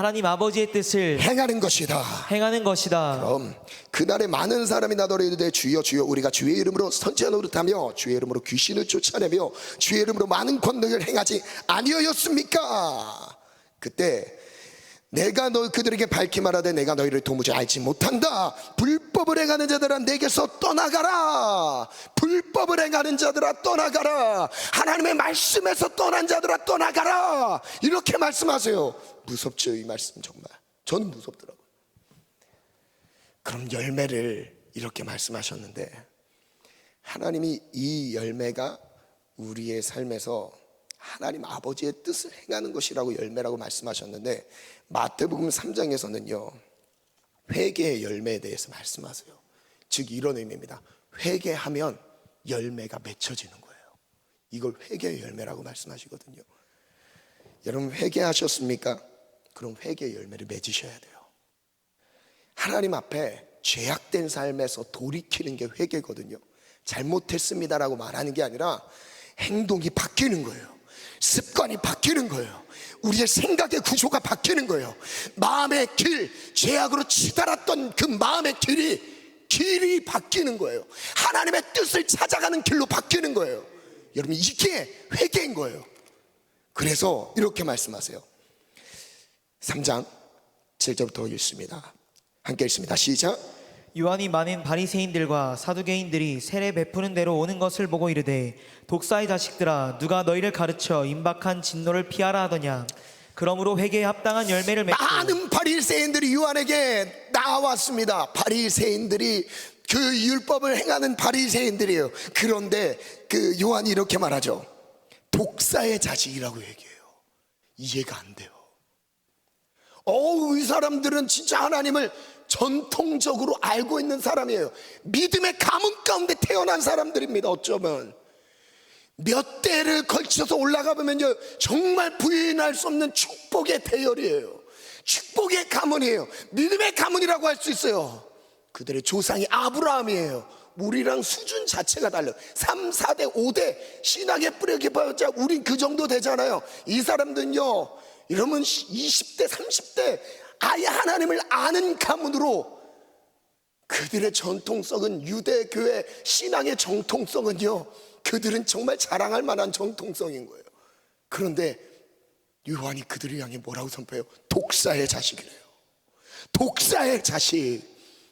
S1: 행하는 것이다. 그럼 그날에 많은 사람이 나더러 이르되 주여 주여 우리가 주의 이름으로 선지자 노릇하며 주의 이름으로 귀신을 쫓아내며 주의 이름으로 많은 권능을 행하지 아니하였습니까? 그때 내가 그들에게 밝히 말하되 내가 너희를 도무지 알지 못한다. 불법을 행하는 자들아 내게서 떠나가라. 불법을 행하는 자들아 떠나가라. 하나님의 말씀에서 떠난 자들아 떠나가라. 이렇게 말씀하세요. 무섭죠, 이 말씀. 정말 저는 무섭더라고요. 그럼 열매를 이렇게 말씀하셨는데, 하나님이 이 열매가 우리의 삶에서 하나님 아버지의 뜻을 행하는 것이라고 열매라고 말씀하셨는데, 마태복음 3장에서는요 회개의 열매에 대해서 말씀하세요. 즉 이런 의미입니다. 회개하면 열매가 맺혀지는 거예요. 이걸 회개의 열매라고 말씀하시거든요. 여러분, 회개하셨습니까? 그럼 회개의 열매를 맺으셔야 돼요. 하나님 앞에 죄악된 삶에서 돌이키는 게 회개거든요. 잘못했습니다라고 말하는 게 아니라 행동이 바뀌는 거예요. 습관이 바뀌는 거예요. 우리의 생각의 구조가 바뀌는 거예요. 마음의 길, 죄악으로 치달았던 그 마음의 길이 바뀌는 거예요. 하나님의 뜻을 찾아가는 길로 바뀌는 거예요. 여러분, 이게 회개인 거예요. 그래서 이렇게 말씀하세요. 3장 7절부터 읽습니다. 함께 읽습니다. 시작.
S2: 요한이 많은 바리새인들과 사두개인들이 세례 베푸는 대로 오는 것을 보고 이르되 독사의 자식들아 누가 너희를 가르쳐 임박한 진노를 피하라 하더냐. 그러므로 회개에 합당한 열매를 맺고.
S1: 많은 바리새인들이 요한에게 나왔습니다. 바리새인들이 그 율법을 행하는 바리새인들이에요. 그런데 그 요한이 이렇게 말하죠. 독사의 자식이라고 얘기해요. 이해가 안 돼요. 이 사람들은 진짜 하나님을 전통적으로 알고 있는 사람이에요. 믿음의 가문 가운데 태어난 사람들입니다. 어쩌면 몇 대를 걸쳐서 올라가 보면요 정말 부인할 수 없는 축복의 대열이에요. 축복의 가문이에요. 믿음의 가문이라고 할 수 있어요. 그들의 조상이 아브라함이에요. 우리랑 수준 자체가 달라요. 3, 4대, 5대 신학의 뿌려 깊어야 우린 그 정도 되잖아요. 이 사람들은요 이러면 20대, 30대 아예 하나님을 아는 가문으로, 그들의 전통성은 유대교회 신앙의 정통성은요 그들은 정말 자랑할 만한 정통성인 거예요. 그런데 요한이 그들을 향해 뭐라고 선포해요? 독사의 자식이래요. 독사의 자식.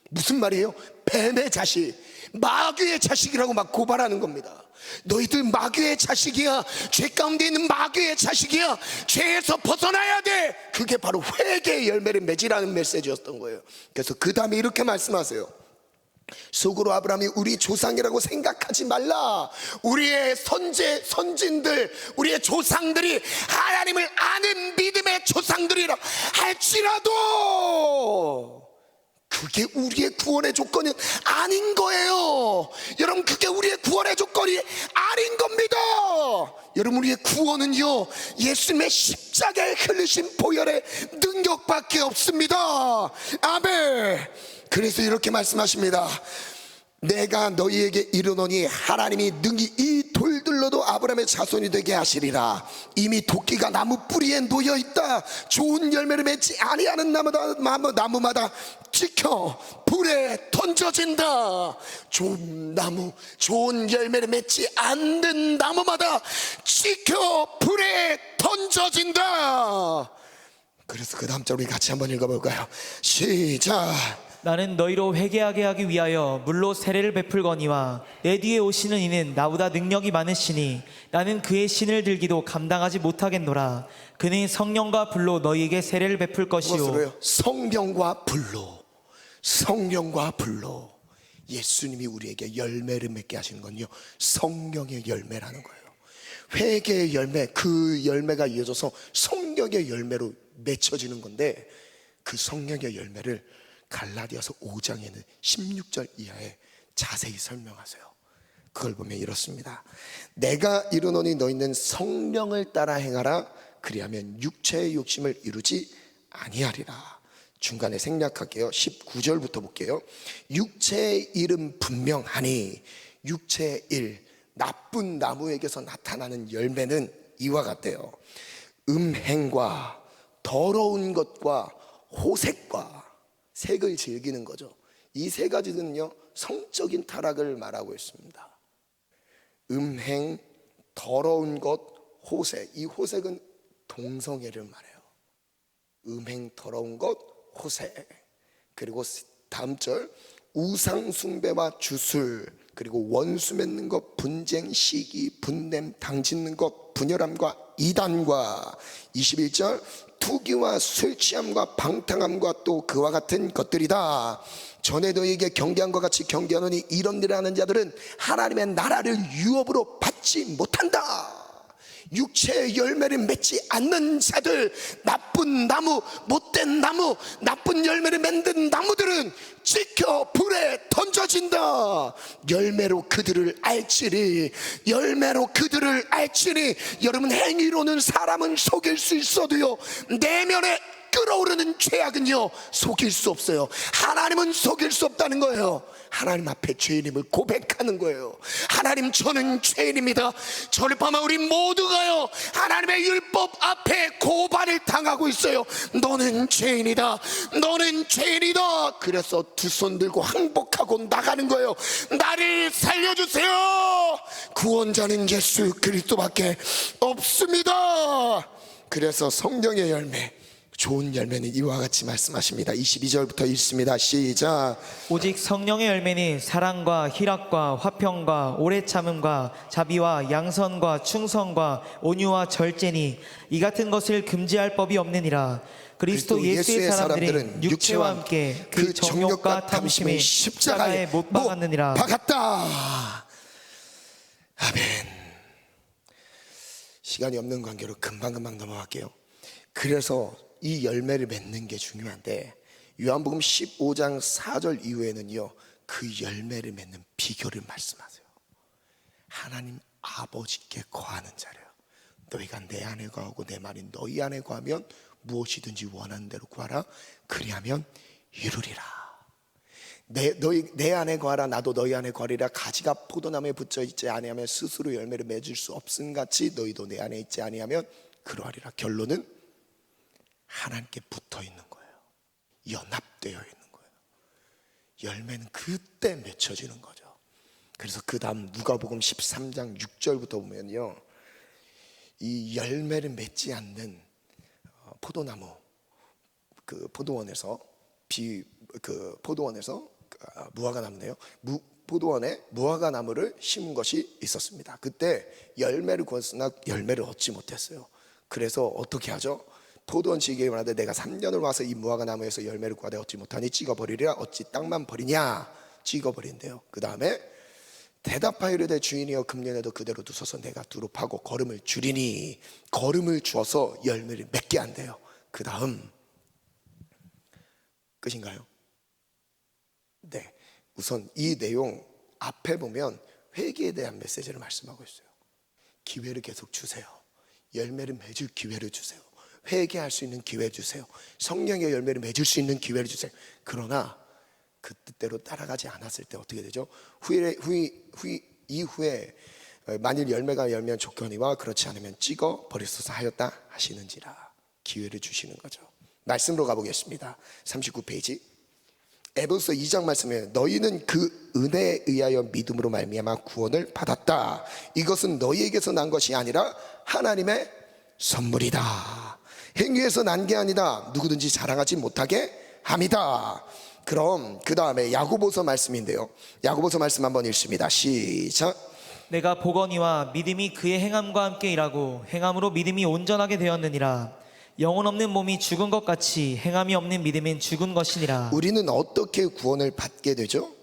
S1: 무슨 말이에요? 뱀의 자식, 마귀의 자식이라고 막 고발하는 겁니다. 너희들 마귀의 자식이야. 죄 가운데 있는 마귀의 자식이야. 죄에서 벗어나야 돼. 그게 바로 회개의 열매를 맺으라는 메시지였던 거예요. 그래서 그 다음에 이렇게 말씀하세요. 속으로 아브라함이 우리 조상이라고 생각하지 말라. 우리의 선진들, 우리의 조상들이 하나님을 아는 믿음의 조상들이라 할지라도 그게 우리의 구원의 조건이 아닌 거예요. 여러분, 그게 우리의 구원의 조건이 아닌 겁니다. 여러분, 우리의 구원은요 예수님의 십자가에 흘리신 보혈의 능력밖에 없습니다. 아멘. 그래서 이렇게 말씀하십니다. 내가 너희에게 이르노니 하나님이 능히 이 돌들로도 아브라함의 자손이 되게 하시리라. 이미 도끼가 나무 뿌리에 놓여 있다. 좋은 열매를 맺지 아니하는 나무마다 찍혀 불에 던져진다. 좋은 열매를 맺지 않는 나무마다 찍혀 불에 던져진다. 그래서 그 다음 절 우리 같이 한번 읽어볼까요? 시작.
S2: 나는 너희로 회개하게 하기 위하여 물로 세례를 베풀거니와 내 뒤에 오시는 이는 나보다 능력이 많으시니 나는 그의 신을 들기도 감당하지 못하겠노라. 그는 성령과 불로 너희에게 세례를 베풀 것이요.
S1: 무엇으로요? 성령과 불로. 성령과 불로. 예수님이 우리에게 열매를 맺게 하시는 건요, 성령의 열매라는 거예요. 회개의 열매, 그 열매가 이어져서 성령의 열매로 맺혀지는 건데, 그 성령의 열매를 갈라디아서 5장에는 16절 이하에 자세히 설명하세요. 그걸 보면 이렇습니다. 내가 이르노니 너희는 성령을 따라 행하라. 그리하면 육체의 욕심을 이루지 아니하리라. 중간에 생략할게요. 19절부터 볼게요. 육체의 일은 분명하니, 육체의 일, 나쁜 나무에게서 나타나는 열매는 이와 같대요. 음행과 더러운 것과 호색과, 색을 즐기는 거죠. 이 세 가지는요, 성적인 타락을 말하고 있습니다. 음행, 더러운 것, 호색. 이 호색은 동성애를 말해요. 음행, 더러운 것, 호색. 그리고 다음 절, 우상 숭배와 주술, 그리고 원수 맺는 것, 분쟁, 시기, 분냄, 당짓는 것, 분열함과 이단과 21절, 투기와 술 취함과 방탕함과 또 그와 같은 것들이다. 전에 너희에게 경계한 것 같이 경계하노니 이런 일을 하는 자들은 하나님의 나라를 유업으로 받지 못한다. 육체의 열매를 맺지 않는 자들, 나쁜 나무, 못된 나무, 나쁜 열매를 맺는 나무들은 찍혀 불에 던져진다. 열매로 그들을 알지니, 열매로 그들을 알지니. 여러분, 행위로는 사람은 속일 수 있어도요, 내면에 끓어오르는 죄악은요, 속일 수 없어요. 하나님은 속일 수 없다는 거예요. 하나님 앞에 죄인임을 고백하는 거예요. 하나님, 저는 죄인입니다. 저를 포함한 우리 모두가요, 하나님의 율법 앞에 고발을 당하고 있어요. 너는 죄인이다, 너는 죄인이다. 그래서 두 손 들고 항복하고 나가는 거예요. 나를 살려주세요. 구원자는 예수 그리스도밖에 없습니다. 그래서 성령의 열매, 좋은 열매는 이와 같이 말씀하십니다. 22절부터 읽습니다. 시작.
S2: 오직 성령의 열매는 사랑과 희락과 화평과 오래 참음과 자비와 양선과 충성과 온유와 절제니 이 같은 것을 금지할 법이 없느니라. 그리스도 예수의 사람들은 육체와 함께 그 정욕과 탐심에 십자가에 못 박았느니라.
S1: 박았다. 아멘. 시간이 없는 관계로 금방금방 넘어갈게요. 그래서 이 열매를 맺는 게 중요한데, 요한복음 15장 4절 이후에는요, 그 열매를 맺는 비결을 말씀하세요. 하나님 아버지께 거하는 자래요. 너희가 내 안에 거하고 내 말이 너희 안에 거하면 무엇이든지 원하는 대로 구하라. 그리하면 이루리라. 내 안에 거하라, 나도 너희 안에 거하리라. 가지가 포도나무에 붙어 있지 아니하면 스스로 열매를 맺을 수 없음같이 너희도 내 안에 있지 아니하면 그러하리라. 결론은 하나님께 붙어 있는 거예요. 연합되어 있는 거예요. 열매는 그때 맺혀지는 거죠. 그래서 그 다음 누가복음 13장 6절부터 보면요, 이 열매를 맺지 않는 포도나무, 그 포도원에서 무화과 나무네요. 포도원에 무화과 나무를 심은 것이 있었습니다. 그때 열매를 구했으나 열매를 얻지 못했어요. 그래서 어떻게 하죠? 포도원 지기에 말하되 내가 3년을 와서 이 무화과 나무에서 열매를 구하되 얻지 못하니 찍어버리리라. 어찌 땅만 버리냐? 찍어버린대요. 그 다음에 대답하여 이르되 주인이여 금년에도 그대로 두소서 내가 두루 파고 거름을 주리니, 거름을 주어서 열매를 맺게 한대요. 그 다음 끝인가요? 네, 우선 이 내용 앞에 보면 회개에 대한 메시지를 말씀하고 있어요. 기회를 계속 주세요. 열매를 맺을 기회를 주세요. 회개할 수 있는 기회 주세요. 성령의 열매를 맺을 수 있는 기회를 주세요. 그러나 그 뜻대로 따라가지 않았을 때 어떻게 되죠? 이후에 만일 열매가 열면 좋거니와 그렇지 않으면 찍어 버리소서 하였다 하시는지라. 기회를 주시는 거죠. 말씀으로 가보겠습니다. 39페이지 에베소서 2장 말씀에 너희는 그 은혜에 의하여 믿음으로 말미암아 구원을 받았다. 이것은 너희에게서 난 것이 아니라 하나님의 선물이다. 행위에서 난 게 아니다. 누구든지 자랑하지 못하게 함이다. 그럼 그 다음에 야고보서 말씀인데요. 야고보서 말씀 한번 읽습니다. 시작.
S2: 내가 보거니와 믿음이 그의 행함과 함께 일하고 행함으로 믿음이 온전하게 되었느니라. 영혼 없는 몸이 죽은 것 같이 행함이 없는 믿음은 죽은 것이니라.
S1: 우리는 어떻게 구원을 받게 되죠?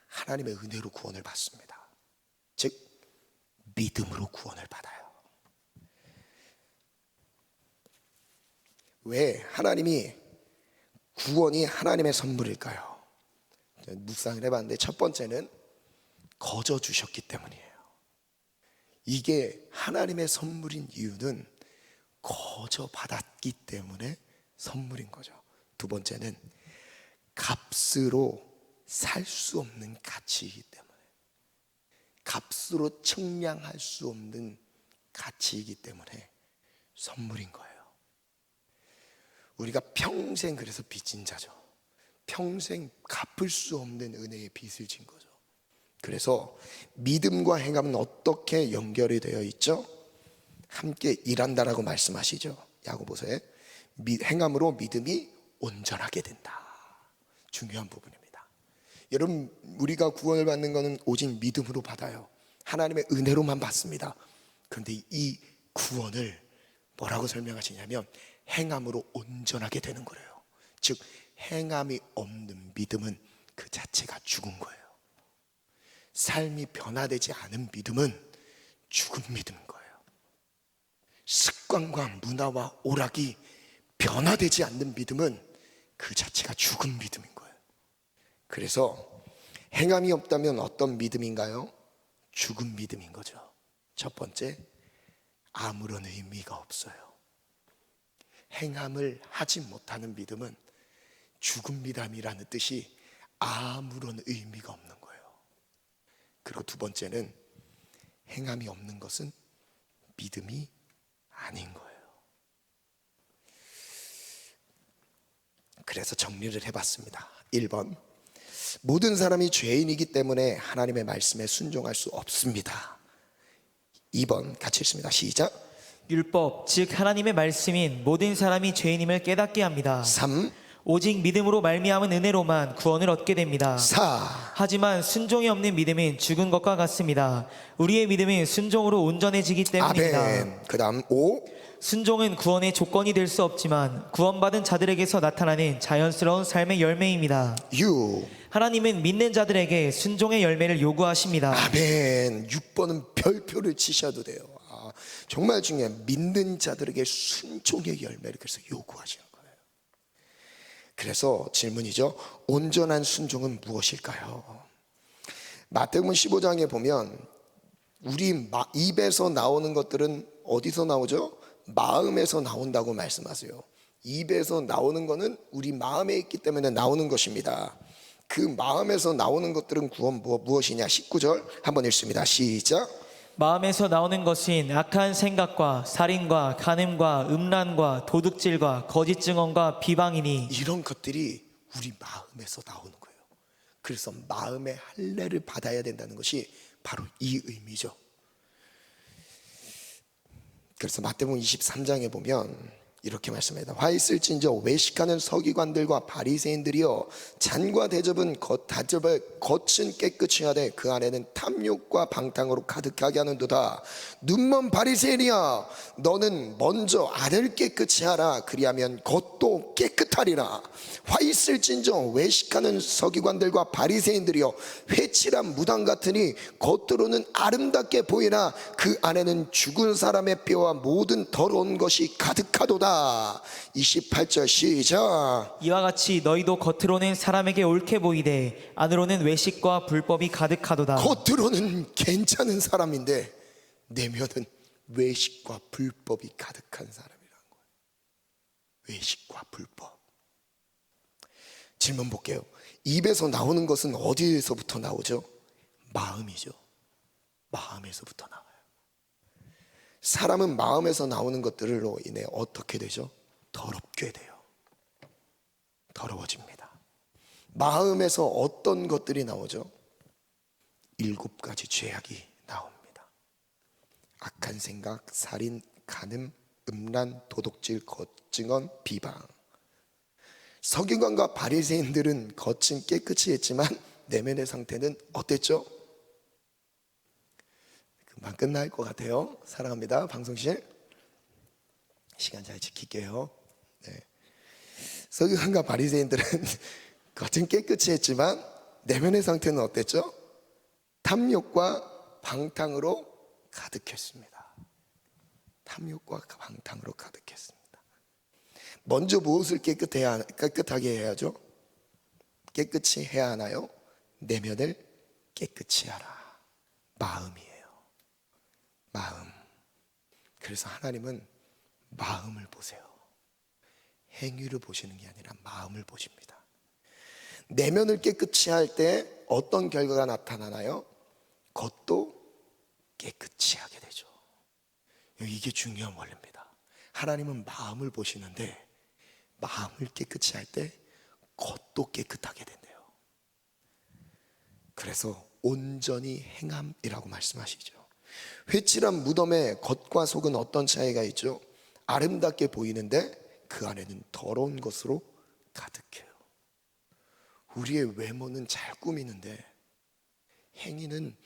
S1: 하나님의 은혜로 구원을 받습니다. 즉 믿음으로 구원을 받아요. 왜 하나님이 구원이 하나님의 선물일까요? 묵상을 해봤는데 첫 번째는 거저 주셨기 때문이에요. 이게 하나님의 선물인 이유는 거저 받았기 때문에 선물인 거죠. 두 번째는 값으로 살 수 없는 가치이기 때문에, 값으로 측량할 수 없는 가치이기 때문에 선물인 거예요. 우리가 평생 그래서 빚진 자죠. 평생 갚을 수 없는 은혜의 빚을 진 거죠. 그래서 믿음과 행함은 어떻게 연결이 되어 있죠? 함께 일한다라고 말씀하시죠. 야고보서에 행함으로 믿음이 온전하게 된다. 중요한 부분입니다. 여러분, 우리가 구원을 받는 것은 오직 믿음으로 받아요. 하나님의 은혜로만 받습니다. 그런데 이 구원을 뭐라고 설명하시냐면 행함으로 온전하게 되는 거예요. 즉 행함이 없는 믿음은 그 자체가 죽은 거예요. 삶이 변화되지 않은 믿음은 죽은 믿음인 거예요. 습관과 문화와 오락이 변화되지 않는 믿음은 그 자체가 죽은 믿음인 거예요. 그래서 행함이 없다면 어떤 믿음인가요? 죽은 믿음인 거죠. 첫 번째, 아무런 의미가 없어요. 행함을 하지 못하는 믿음은 죽은 믿음이라는 뜻이 아무런 의미가 없는 거예요. 그리고 두 번째는 행함이 없는 것은 믿음이 아닌 거예요. 그래서 정리를 해봤습니다. 1번, 모든 사람이 죄인이기 때문에 하나님의 말씀에 순종할 수 없습니다. 2번 같이 읽습니다. 시작.
S2: 율법 즉 하나님의 말씀인 모든 사람이 죄인임을 깨닫게 합니다.
S1: 3,
S2: 오직 믿음으로 말미암은 은혜로만 구원을 얻게 됩니다.
S1: 4,
S2: 하지만 순종이 없는 믿음은 죽은 것과 같습니다. 우리의 믿음은 순종으로 온전해지기 때문입니다.
S1: 아멘. 그 다음 5,
S2: 순종은 구원의 조건이 될 수 없지만 구원받은 자들에게서 나타나는 자연스러운 삶의 열매입니다.
S1: 6,
S2: 하나님은 믿는 자들에게 순종의 열매를 요구하십니다.
S1: 아멘. 6번은 별표를 치셔도 돼요. 정말 중요해요. 믿는 자들에게 순종의 열매를 그래서 요구하시는 거예요. 그래서 질문이죠. 온전한 순종은 무엇일까요? 마태복음 15장에 보면 우리 입에서 나오는 것들은 어디서 나오죠? 마음에서 나온다고 말씀하세요. 입에서 나오는 것은 우리 마음에 있기 때문에 나오는 것입니다. 그 마음에서 나오는 것들은 구원 무엇이냐? 19절 한번 읽습니다. 시작.
S2: 마음에서 나오는 것은 악한 생각과 살인과 간음과 음란과 도둑질과 거짓 증언과 비방이니
S1: 이런 것들이 우리 마음에서 나오는 거예요. 그래서 마음의 할례를 받아야 된다는 것이 바로 이 의미죠. 그래서 마태복음 23장에 보면 이렇게 말씀합니다. 화 있을진저 외식하는 서기관들과 바리새인들이여 잔과 대접은 다접을 겉은 깨끗이 하되 그 안에는 탐욕과 방탕으로 가득하게 하는도다. 눈먼 바리새인이야, 너는 먼저 안을 깨끗이 하라. 그리하면 겉도 깨끗하리라. 화 있을진저 외식하는 서기관들과 바리새인들이여 회칠한 무당 같으니 겉으로는 아름답게 보이나 그 안에는 죽은 사람의 뼈와 모든 더러운 것이 가득하도다. 28절 시작.
S2: 이와 같이 너희도 겉으로는 사람에게 옳게 보이되 안으로는 외식과 불법이 가득하도다.
S1: 겉으로는 괜찮은 사람인데 내면은 외식과 불법이 가득한 사람이라는 거예요. 외식과 불법. 질문 볼게요. 입에서 나오는 것은 어디에서부터 나오죠? 마음이죠. 마음에서부터 나와요. 사람은 마음에서 나오는 것들로 인해 어떻게 되죠? 더럽게 돼요. 더러워집니다. 마음에서 어떤 것들이 나오죠? 7가지 죄악이 나옵니다. 악한 생각, 살인, 간음, 음란, 도둑질, 거짓 증언, 비방. 서기관과 바리새인들은 겉은 깨끗이 했지만 내면의 상태는 어땠죠? 금방 끝날 것 같아요. 사랑합니다. 방송실 시간 잘 지킬게요. 네. 서기관과 바리새인들은 겉은 깨끗이 했지만 내면의 상태는 어땠죠? 탐욕과 방탕으로 가득했습니다. 탐욕과 방탕으로 가득했습니다. 먼저 무엇을 깨끗하게 해야죠? 깨끗이 해야 하나요? 내면을 깨끗이 하라. 마음이에요. 마음. 그래서 하나님은 마음을 보세요. 행위를 보시는 게 아니라 마음을 보십니다. 내면을 깨끗이 할 때 어떤 결과가 나타나나요? 겉도 깨끗이 하게 되죠. 이게 중요한 원리입니다. 하나님은 마음을 보시는데 마음을 깨끗이 할 때 겉도 깨끗하게 된대요. 그래서 온전히 행함이라고 말씀하시죠. 회칠한 무덤의 겉과 속은 어떤 차이가 있죠? 아름답게 보이는데 그 안에는 더러운 것으로 가득해요. 우리의 외모는 잘 꾸미는데 행위는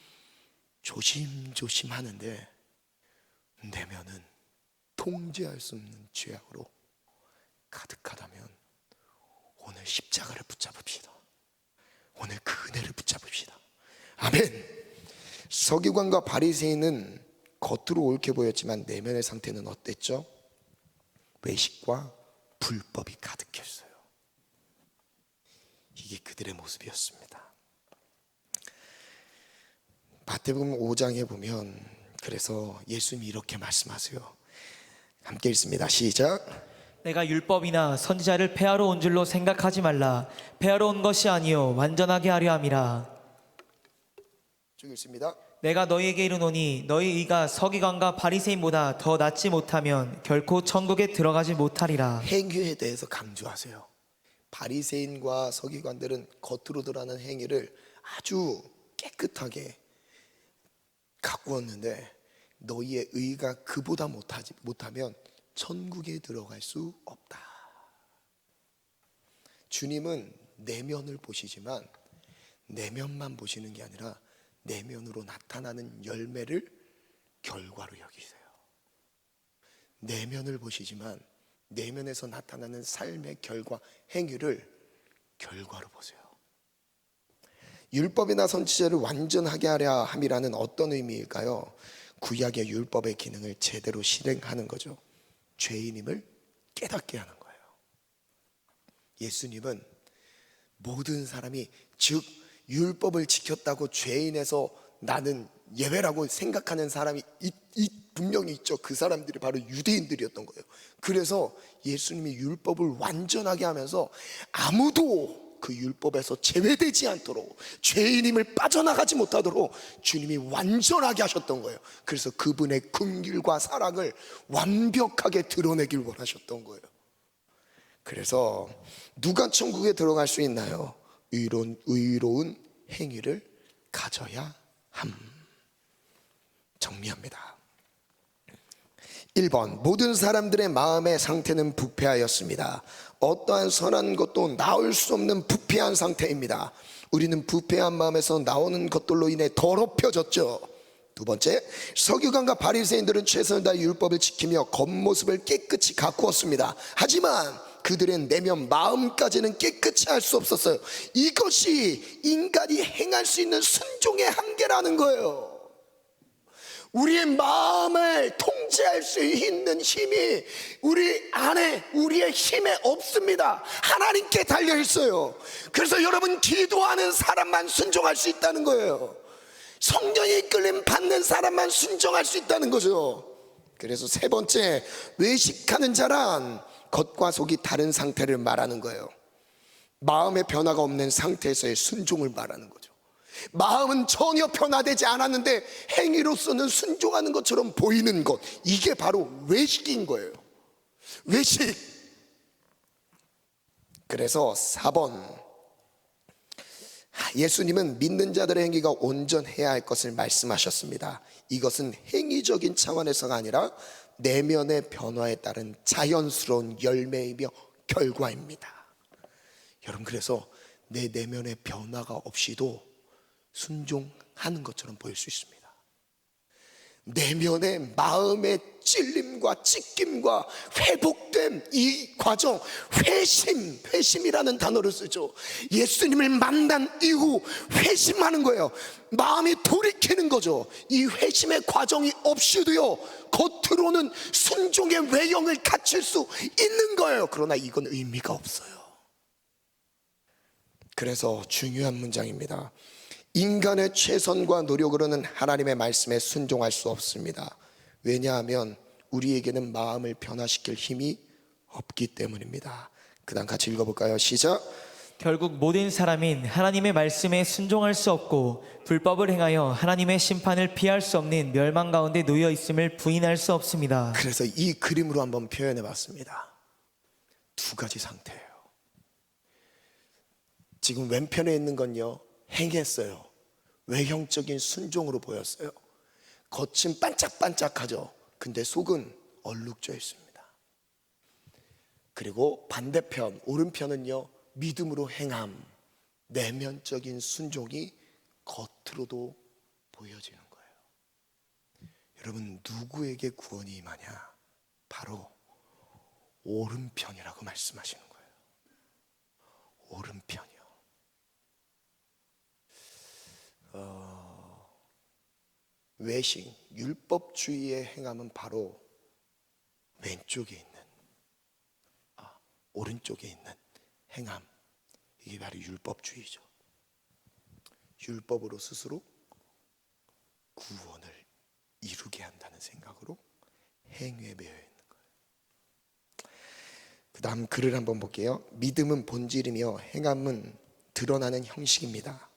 S1: 조심조심 하는데 내면은 통제할 수 없는 죄악으로 가득하다면 오늘 십자가를 붙잡읍시다. 오늘 그 은혜를 붙잡읍시다. 아멘. 서기관과 바리새인은 겉으로 옳게 보였지만 내면의 상태는 어땠죠? 외식과 불법이 가득했어요. 이게 그들의 모습이었습니다. 마태복음 5장에 보면 그래서 예수님이 이렇게 말씀하세요. 함께 읽습니다. 시작.
S2: 내가 율법이나 선지자를 폐하러 온 줄로 생각하지 말라. 폐하러 온 것이 아니요 완전하게 하려 함이라.
S1: 쭉 읽습니다.
S2: 내가 너희에게 이르노니 너희 의가 서기관과 바리새인보다 더 낫지 못하면 결코 천국에 들어가지 못하리라.
S1: 행위에 대해서 강조하세요. 바리새인과 서기관들은 겉으로 드러나는 행위를 아주 깨끗하게 가꾸었는데 너희의 의가 그보다 못하면 천국에 들어갈 수 없다. 주님은 내면을 보시지만 내면만 보시는 게 아니라 내면으로 나타나는 열매를 결과로 여기세요. 내면을 보시지만 내면에서 나타나는 삶의 결과, 행위를 결과로 보세요. 율법이나 선지자를 완전하게 하려 함이라는 어떤 의미일까요? 구약의 율법의 기능을 제대로 실행하는 거죠. 죄인임을 깨닫게 하는 거예요. 예수님은 모든 사람이 즉 율법을 지켰다고 죄인에서 나는 예외라고 생각하는 사람이 분명히 있죠. 그 사람들이 바로 유대인들이었던 거예요. 그래서 예수님이 율법을 완전하게 하면서 아무도 그 율법에서 제외되지 않도록 죄인임을 빠져나가지 못하도록 주님이 완전하게 하셨던 거예요. 그래서 그분의 긍휼과 사랑을 완벽하게 드러내길 원하셨던 거예요. 그래서 누가 천국에 들어갈 수 있나요? 의로운 행위를 가져야 함. 정리합니다. 1번, 모든 사람들의 마음의 상태는 부패하였습니다. 어떠한 선한 것도 나올 수 없는 부패한 상태입니다. 우리는 부패한 마음에서 나오는 것들로 인해 더럽혀졌죠. 두 번째, 서기관과 바리새인들은 최선을 다해 율법을 지키며 겉모습을 깨끗이 가꾸었습니다. 하지만 그들의 내면 마음까지는 깨끗이 할 수 없었어요. 이것이 인간이 행할 수 있는 순종의 한계라는 거예요. 우리의 마음을 통제할 수 있는 힘이 우리 안에, 우리의 힘에 없습니다. 하나님께 달려 있어요. 그래서 여러분, 기도하는 사람만 순종할 수 있다는 거예요. 성령의 이끌림 받는 사람만 순종할 수 있다는 거죠. 그래서 세 번째, 외식하는 자란 겉과 속이 다른 상태를 말하는 거예요. 마음의 변화가 없는 상태에서의 순종을 말하는 거죠. 마음은 전혀 변화되지 않았는데 행위로서는 순종하는 것처럼 보이는 것, 이게 바로 외식인 거예요. 외식. 그래서 4번, 예수님은 믿는 자들의 행위가 온전해야 할 것을 말씀하셨습니다. 이것은 행위적인 차원에서가 아니라 내면의 변화에 따른 자연스러운 열매이며 결과입니다. 여러분, 그래서 내 내면의 변화가 없이도 순종하는 것처럼 보일 수 있습니다. 내면의 마음의 찔림과 찢김과 회복됨, 이 과정, 회심이라는 단어를 쓰죠. 예수님을 만난 이후 회심하는 거예요. 마음이 돌이키는 거죠. 이 회심의 과정이 없이도요, 겉으로는 순종의 외형을 갖출 수 있는 거예요. 그러나 이건 의미가 없어요. 그래서 중요한 문장입니다. 인간의 최선과 노력으로는 하나님의 말씀에 순종할 수 없습니다. 왜냐하면 우리에게는 마음을 변화시킬 힘이 없기 때문입니다. 그 다음 같이 읽어볼까요? 시작.
S2: 결국 모든 사람인 하나님의 말씀에 순종할 수 없고 불법을 행하여 하나님의 심판을 피할 수 없는 멸망 가운데 놓여 있음을 부인할 수 없습니다.
S1: 그래서 이 그림으로 한번 표현해 봤습니다. 두 가지 상태예요. 지금 왼편에 있는 건요, 행했어요. 외형적인 순종으로 보였어요. 겉은 반짝반짝하죠. 근데 속은 얼룩져 있습니다. 그리고 반대편, 오른편은요, 믿음으로 행함, 내면적인 순종이 겉으로도 보여지는 거예요. 여러분, 누구에게 구원이 임하냐? 바로 오른편이라고 말씀하시는 거예요. 오른편이요. 외식, 율법주의의 행함은 바로 왼쪽에 있는, 오른쪽에 있는 행함, 이게 바로 율법주의죠. 율법으로 스스로 구원을 이루게 한다는 생각으로 행위에 매여 있는 거예요. 그 다음 글을 한번 볼게요. 믿음은 본질이며 행함은 드러나는 형식입니다.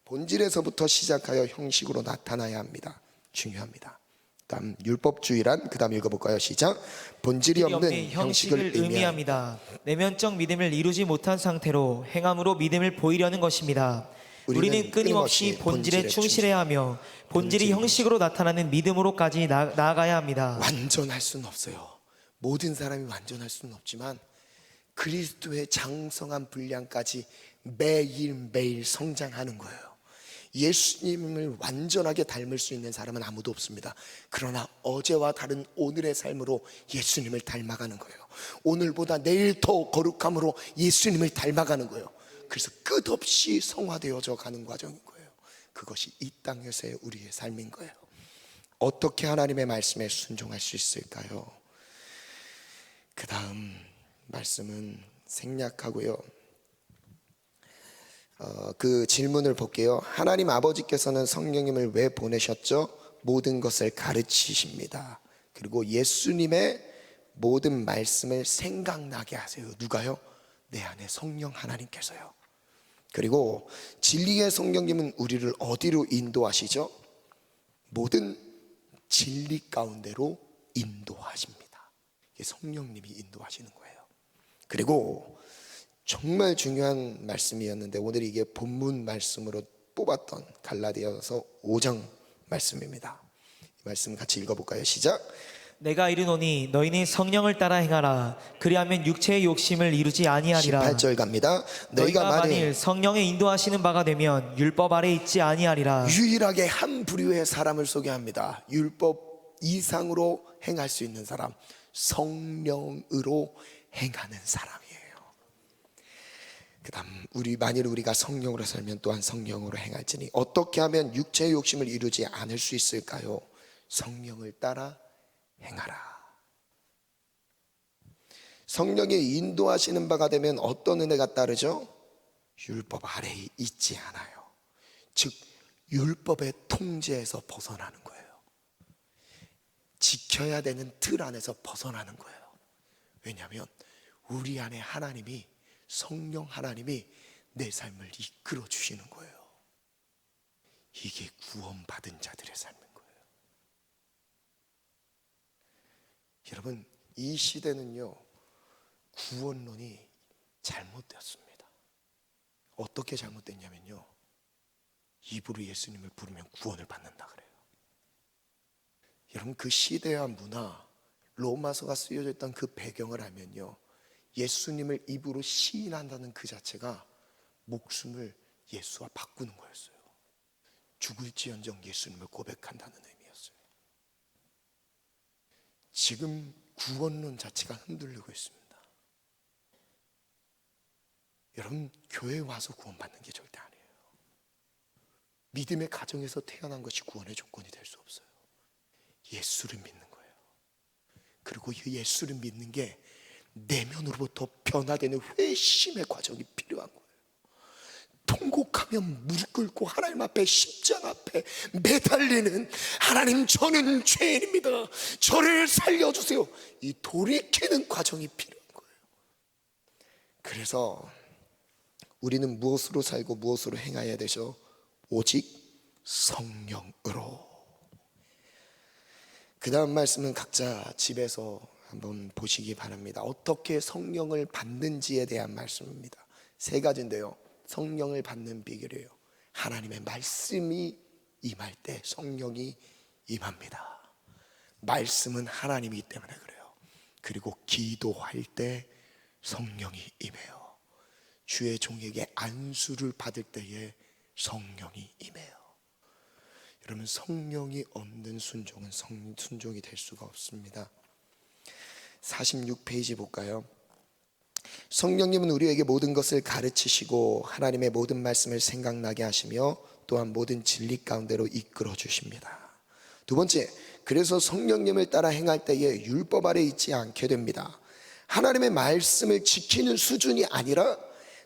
S1: 본질에서부터 시작하여 형식으로 나타나야 합니다. 중요합니다. 다음 율법주의란, 그 다음 읽어볼까요? 시작. 본질이 없는 형식을 의미합니다.
S2: 내면적 믿음을 이루지 못한 상태로 행함으로 믿음을 보이려는 것입니다. 우리는 끊임없이 본질에 충실해야 하며 본질이 형식으로 나타나는 믿음으로까지 나아가야 합니다.
S1: 완전할 수는 없어요. 모든 사람이 완전할 수는 없지만 그리스도의 장성한 분량까지 매일매일 성장하는 거예요. 예수님을 완전하게 닮을 수 있는 사람은 아무도 없습니다. 그러나 어제와 다른 오늘의 삶으로 예수님을 닮아가는 거예요. 오늘보다 내일 더 거룩함으로 예수님을 닮아가는 거예요. 그래서 끝없이 성화되어져 가는 과정인 거예요. 그것이 이 땅에서의 우리의 삶인 거예요. 어떻게 하나님의 말씀에 순종할 수 있을까요? 그 다음 말씀은 생략하고요. 그 질문을 볼게요. 하나님 아버지께서는 성령님을 왜 보내셨죠? 모든 것을 가르치십니다. 그리고 예수님의 모든 말씀을 생각나게 하세요. 누가요? 내 안에 성령 하나님께서요. 그리고 진리의 성령님은 우리를 어디로 인도하시죠? 모든 진리 가운데로 인도하십니다. 이게 성령님이 인도하시는 거예요. 그리고 정말 중요한 말씀이었는데 오늘 이게 본문 말씀으로 뽑았던 갈라디아서 5장 말씀입니다. 이 말씀 같이 읽어볼까요? 시작.
S2: 내가 이르노니 너희는 성령을 따라 행하라. 그리하면 육체의 욕심을 이루지 아니하리라.
S1: 18절 갑니다.
S2: 너희가 만일 성령의 인도하시는 바가 되면 율법 아래 있지 아니하리라.
S1: 유일하게 한 부류의 사람을 소개합니다. 율법 이상으로 행할 수 있는 사람, 성령으로 행하는 사람이에요. 그 다음 만일 우리가 성령으로 살면 또한 성령으로 행할지니 어떻게 하면 육체의 욕심을 이루지 않을 수 있을까요? 성령을 따라 행하라. 성령이 인도하시는 바가 되면 어떤 은혜가 따르죠? 율법 아래에 있지 않아요. 즉 율법의 통제에서 벗어나는 거예요. 지켜야 되는 틀 안에서 벗어나는 거예요. 왜냐하면 우리 안에 하나님이, 성령 하나님이 내 삶을 이끌어 주시는 거예요. 이게 구원받은 자들의 삶인 거예요. 여러분, 이 시대는요, 구원론이 잘못되었습니다. 어떻게 잘못됐냐면요, 입으로 예수님을 부르면 구원을 받는다 그래요. 여러분, 그 시대와 문화, 로마서가 쓰여져 있던 그 배경을 알면요, 예수님을 입으로 시인한다는 그 자체가 목숨을 예수와 바꾸는 거였어요. 죽을지언정 예수님을 고백한다는 의미였어요. 지금 구원론 자체가 흔들리고 있습니다. 여러분, 교회에 와서 구원받는 게 절대 아니에요. 믿음의 가정에서 태어난 것이 구원의 조건이 될 수 없어요. 예수를 믿는 거예요. 그리고 이 예수를 믿는 게 내면으로부터 변화되는 회심의 과정이 필요한 거예요. 통곡하며 무릎 꿇고 하나님 앞에, 십자가 앞에 매달리는, 하나님 저는 죄인입니다, 저를 살려주세요, 이 돌이키는 과정이 필요한 거예요. 그래서 우리는 무엇으로 살고 무엇으로 행해야 되죠? 오직 성령으로. 그 다음 말씀은 각자 집에서 한번 보시기 바랍니다. 어떻게 성령을 받는지에 대한 말씀입니다. 세 가지인데요, 성령을 받는 비결이에요. 하나님의 말씀이 임할 때 성령이 임합니다. 말씀은 하나님이기 때문에 그래요. 그리고 기도할 때 성령이 임해요. 주의 종에게 안수를 받을 때에 성령이 임해요. 여러분, 성령이 없는 순종은 순종이 될 수가 없습니다. 46페이지 볼까요? 성령님은 우리에게 모든 것을 가르치시고 하나님의 모든 말씀을 생각나게 하시며 또한 모든 진리 가운데로 이끌어 주십니다. 두 번째, 그래서 성령님을 따라 행할 때에 율법 아래 있지 않게 됩니다. 하나님의 말씀을 지키는 수준이 아니라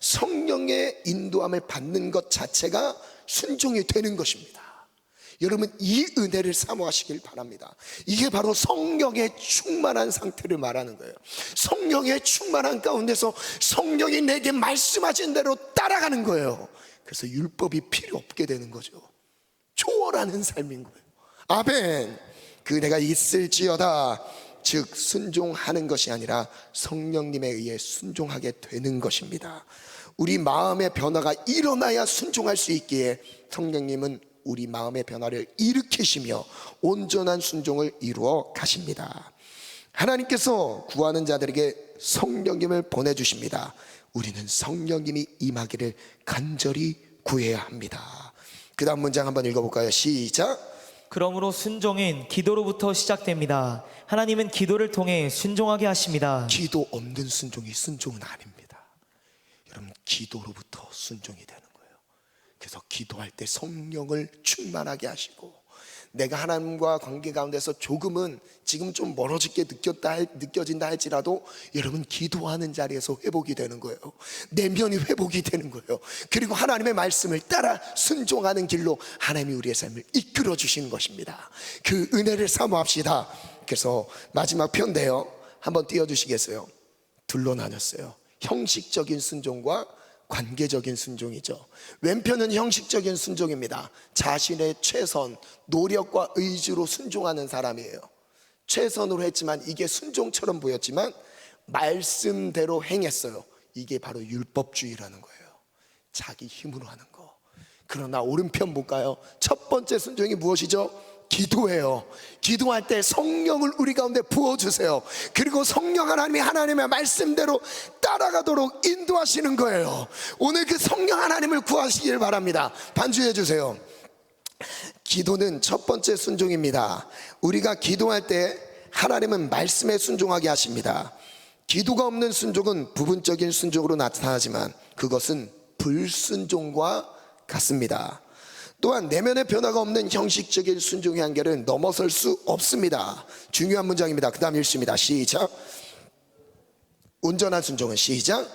S1: 성령의 인도함을 받는 것 자체가 순종이 되는 것입니다. 여러분, 이 은혜를 사모하시길 바랍니다. 이게 바로 성령의 충만한 상태를 말하는 거예요. 성령의 충만한 가운데서 성령이 내게 말씀하신 대로 따라가는 거예요. 그래서 율법이 필요 없게 되는 거죠. 초월하는 삶인 거예요. 아멘. 그 은혜가 있을지어다. 즉 순종하는 것이 아니라 성령님에 의해 순종하게 되는 것입니다. 우리 마음의 변화가 일어나야 순종할 수 있기에 성령님은 우리 마음의 변화를 일으키시며 온전한 순종을 이루어 가십니다. 하나님께서 구하는 자들에게 성령님을 보내주십니다. 우리는 성령님이 임하기를 간절히 구해야 합니다. 그 다음 문장 한번 읽어볼까요? 시작.
S2: 그러므로 순종은 기도로부터 시작됩니다. 하나님은 기도를 통해 순종하게 하십니다.
S1: 기도 없는 순종이 순종은 아닙니다. 여러분, 기도로부터 순종이 되는 거예요. 그래서 기도할 때 성령을 충만하게 하시고, 내가 하나님과 관계 가운데서 조금은 지금 좀 멀어지게 느껴진다 할지라도 여러분, 기도하는 자리에서 회복이 되는 거예요. 내면이 회복이 되는 거예요. 그리고 하나님의 말씀을 따라 순종하는 길로 하나님이 우리의 삶을 이끌어 주시는 것입니다. 그 은혜를 사모합시다. 그래서 마지막 편인데요, 한번 띄워주시겠어요? 둘로 나눴어요. 형식적인 순종과 관계적인 순종이죠. 왼편은 형식적인 순종입니다. 자신의 최선, 노력과 의지로 순종하는 사람이에요. 최선으로 했지만 이게 순종처럼 보였지만 말씀대로 행했어요. 이게 바로 율법주의라는 거예요. 자기 힘으로 하는 거. 그러나 오른편 볼까요? 첫 번째 순종이 무엇이죠? 기도해요. 기도할 때 성령을 우리 가운데 부어주세요. 그리고 성령 하나님이 하나님의 말씀대로 따라가도록 인도하시는 거예요. 오늘 그 성령 하나님을 구하시길 바랍니다. 반주해 주세요. 기도는 첫 번째 순종입니다. 우리가 기도할 때 하나님은 말씀에 순종하게 하십니다. 기도가 없는 순종은 부분적인 순종으로 나타나지만 그것은 불순종과 같습니다. 또한 내면의 변화가 없는 형식적인 순종의 한계를 넘어설 수 없습니다. 중요한 문장입니다. 그 다음 읽습니다. 시작. 온전한 순종은 시작.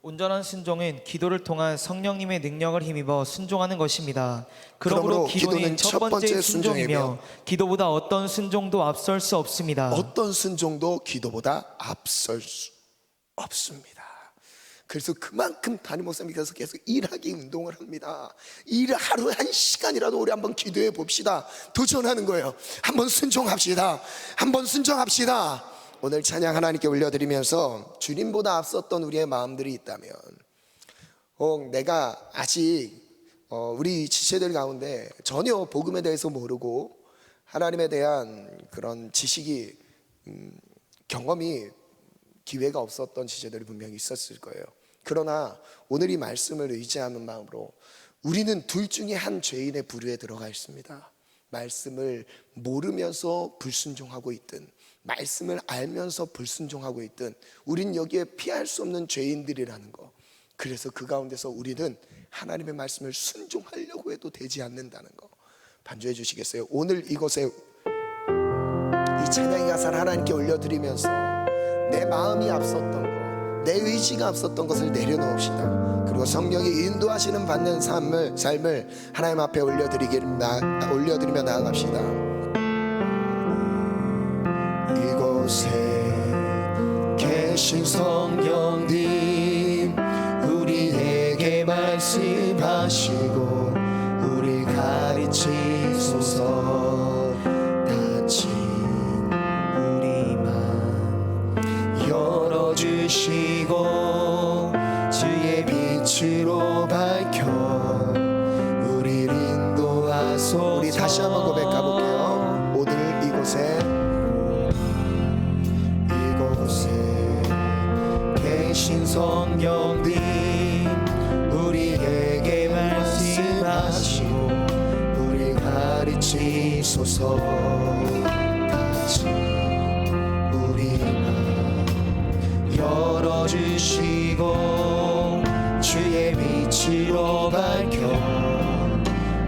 S2: 온전한 순종은 기도를 통한 성령님의 능력을 힘입어 순종하는 것입니다. 그러므로 기도는 첫 번째 순종이며 기도보다 어떤 순종도 앞설 수 없습니다.
S1: 어떤 순종도 기도보다 앞설 수 없습니다. 그래서 그만큼 담임 목사님께서 계속 일하기 운동을 합니다. 하루에 1시간이라도 우리 한번 기도해 봅시다. 도전하는 거예요. 한번 순종합시다. 한번 순종합시다. 오늘 찬양 하나님께 올려드리면서 주님보다 앞섰던 우리의 마음들이 있다면, 내가 아직 우리 지체들 가운데 전혀 복음에 대해서 모르고 하나님에 대한 그런 지식이 경험이 기회가 없었던 시절들이 분명히 있었을 거예요. 그러나 오늘 이 말씀을 의지하는 마음으로 우리는 둘 중에 한 죄인의 부류에 들어가 있습니다. 말씀을 모르면서 불순종하고 있든 말씀을 알면서 불순종하고 있든 우린 여기에 피할 수 없는 죄인들이라는 거. 그래서 그 가운데서 우리는 하나님의 말씀을 순종하려고 해도 되지 않는다는 거 반주해 주시겠어요? 오늘 이곳에 이 찬양의 가사를 하나님께 올려드리면서 내 마음이 앞섰던 것, 내 의지가 앞섰던 것을 내려놓읍시다. 그리고 성령이 인도하시는 받는 삶을 하나님 앞에 올려드리며 나아갑시다. 이곳에 계신 성령님, 우리에게 말씀하시고 우리 가르치소서. 닫힌 우리 맘 열어주시고 주의 빛으로 밝혀 우리를 인도하소서. 우리 다시 한번 고백해볼게요. 오늘 이곳에 계신 성령님, 우리에게 말씀하시고 우리 가르치소서. 닫힌 우리 맘 열어주시고 주의 빛으로 밝혀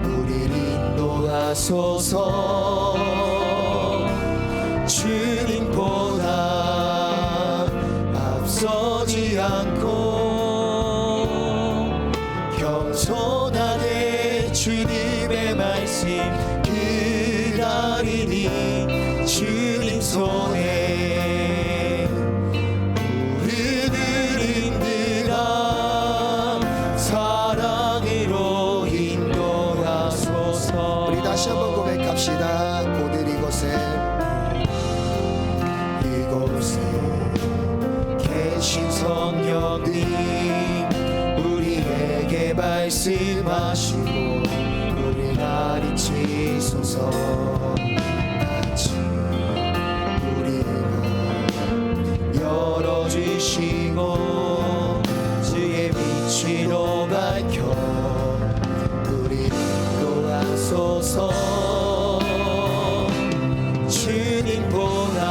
S1: 우리를 인도하소서. 주님보다 앞서지 않고 겸손하게 주님의 말씀 기다리니 주님 손에 우리를 인도하 사랑으로 인도하소서. 우리 다시 한번 고백합시다. 오늘 이곳에 계신 성령님, 우리에게 말씀하시고 우리 가르치소서. 닫힌 우리 맘 열어주시고 주의 빛으로 밝혀 우리 인도하소서. 주님보다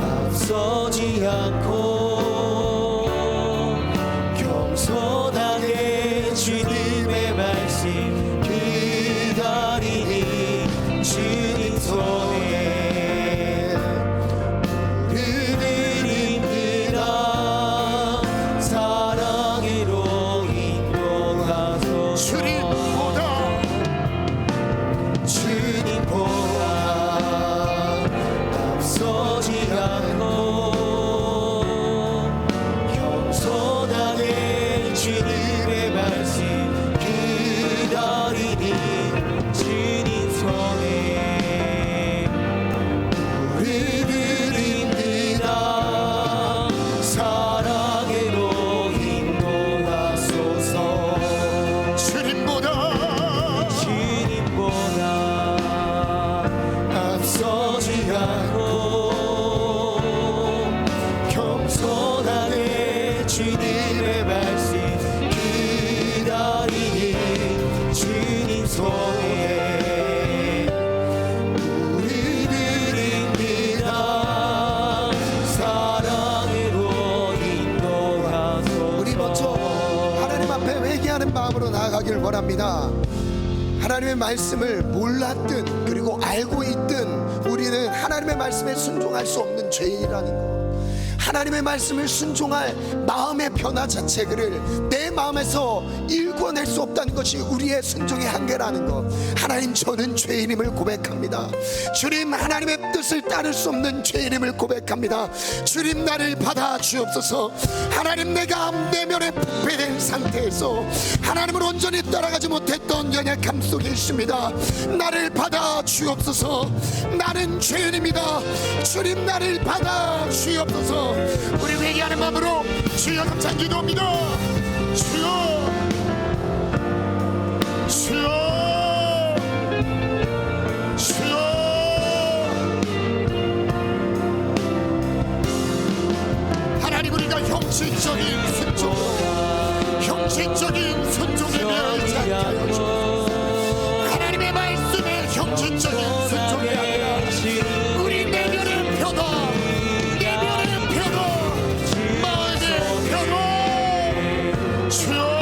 S1: 앞서지 않고 겸손하게 주님의 말씀 기다리니 주님 손에 우리를 인도하 사랑으로 인도하소서. 주님보다 앞서지 않고 겸손하게 주님의 말씀 기다리니 주님 손에 우리를 인도하 사랑으로 인도하소서. 주님보다 앞서지 않고 겸손하게 주님의 말씀 기다리니 주님 손에 우리를 인도하 사랑으로 인도하소서. 우리 먼저 하나님 앞에 회개하는 마음으로 나아가길 원합니다. 하나님의 말씀을 몰랐든 그리고 알고 있든 우리는 하나님의 말씀에 순종할 수 없는 죄인이라는 것, 하나님의 말씀을 순종할 마음의 변화 자체를 내 마음에서 읽어낼 수 없다는 것이 우리의 순종의 한계라는 것. 하나님, 저는 죄인임을 고백합니다. 주님, 하나님의 뜻을 따를 수 없는 죄인임을 고백합니다. 주님, 나를 받아 주옵소서. 하나님, 내가 내면에 부패된 상태에서 하나님을 온전히 따라가지 못했던 연약함 속에 있습니다. 나를 받아 주옵소서. 나는 죄인입니다. 주님, 나를 받아 주옵소서. 우리 회개하는 마음으로 주여 감사 기도합니다. 주여, 주여, 주여. 형식적인 순종으로 형식적인 순종에 매여있지 않게 하여 주옵소서. 하나님의 말씀에 형식적인 순종이 아니라 우리 내면의 표도 내면의 표도 마음의 표도 주여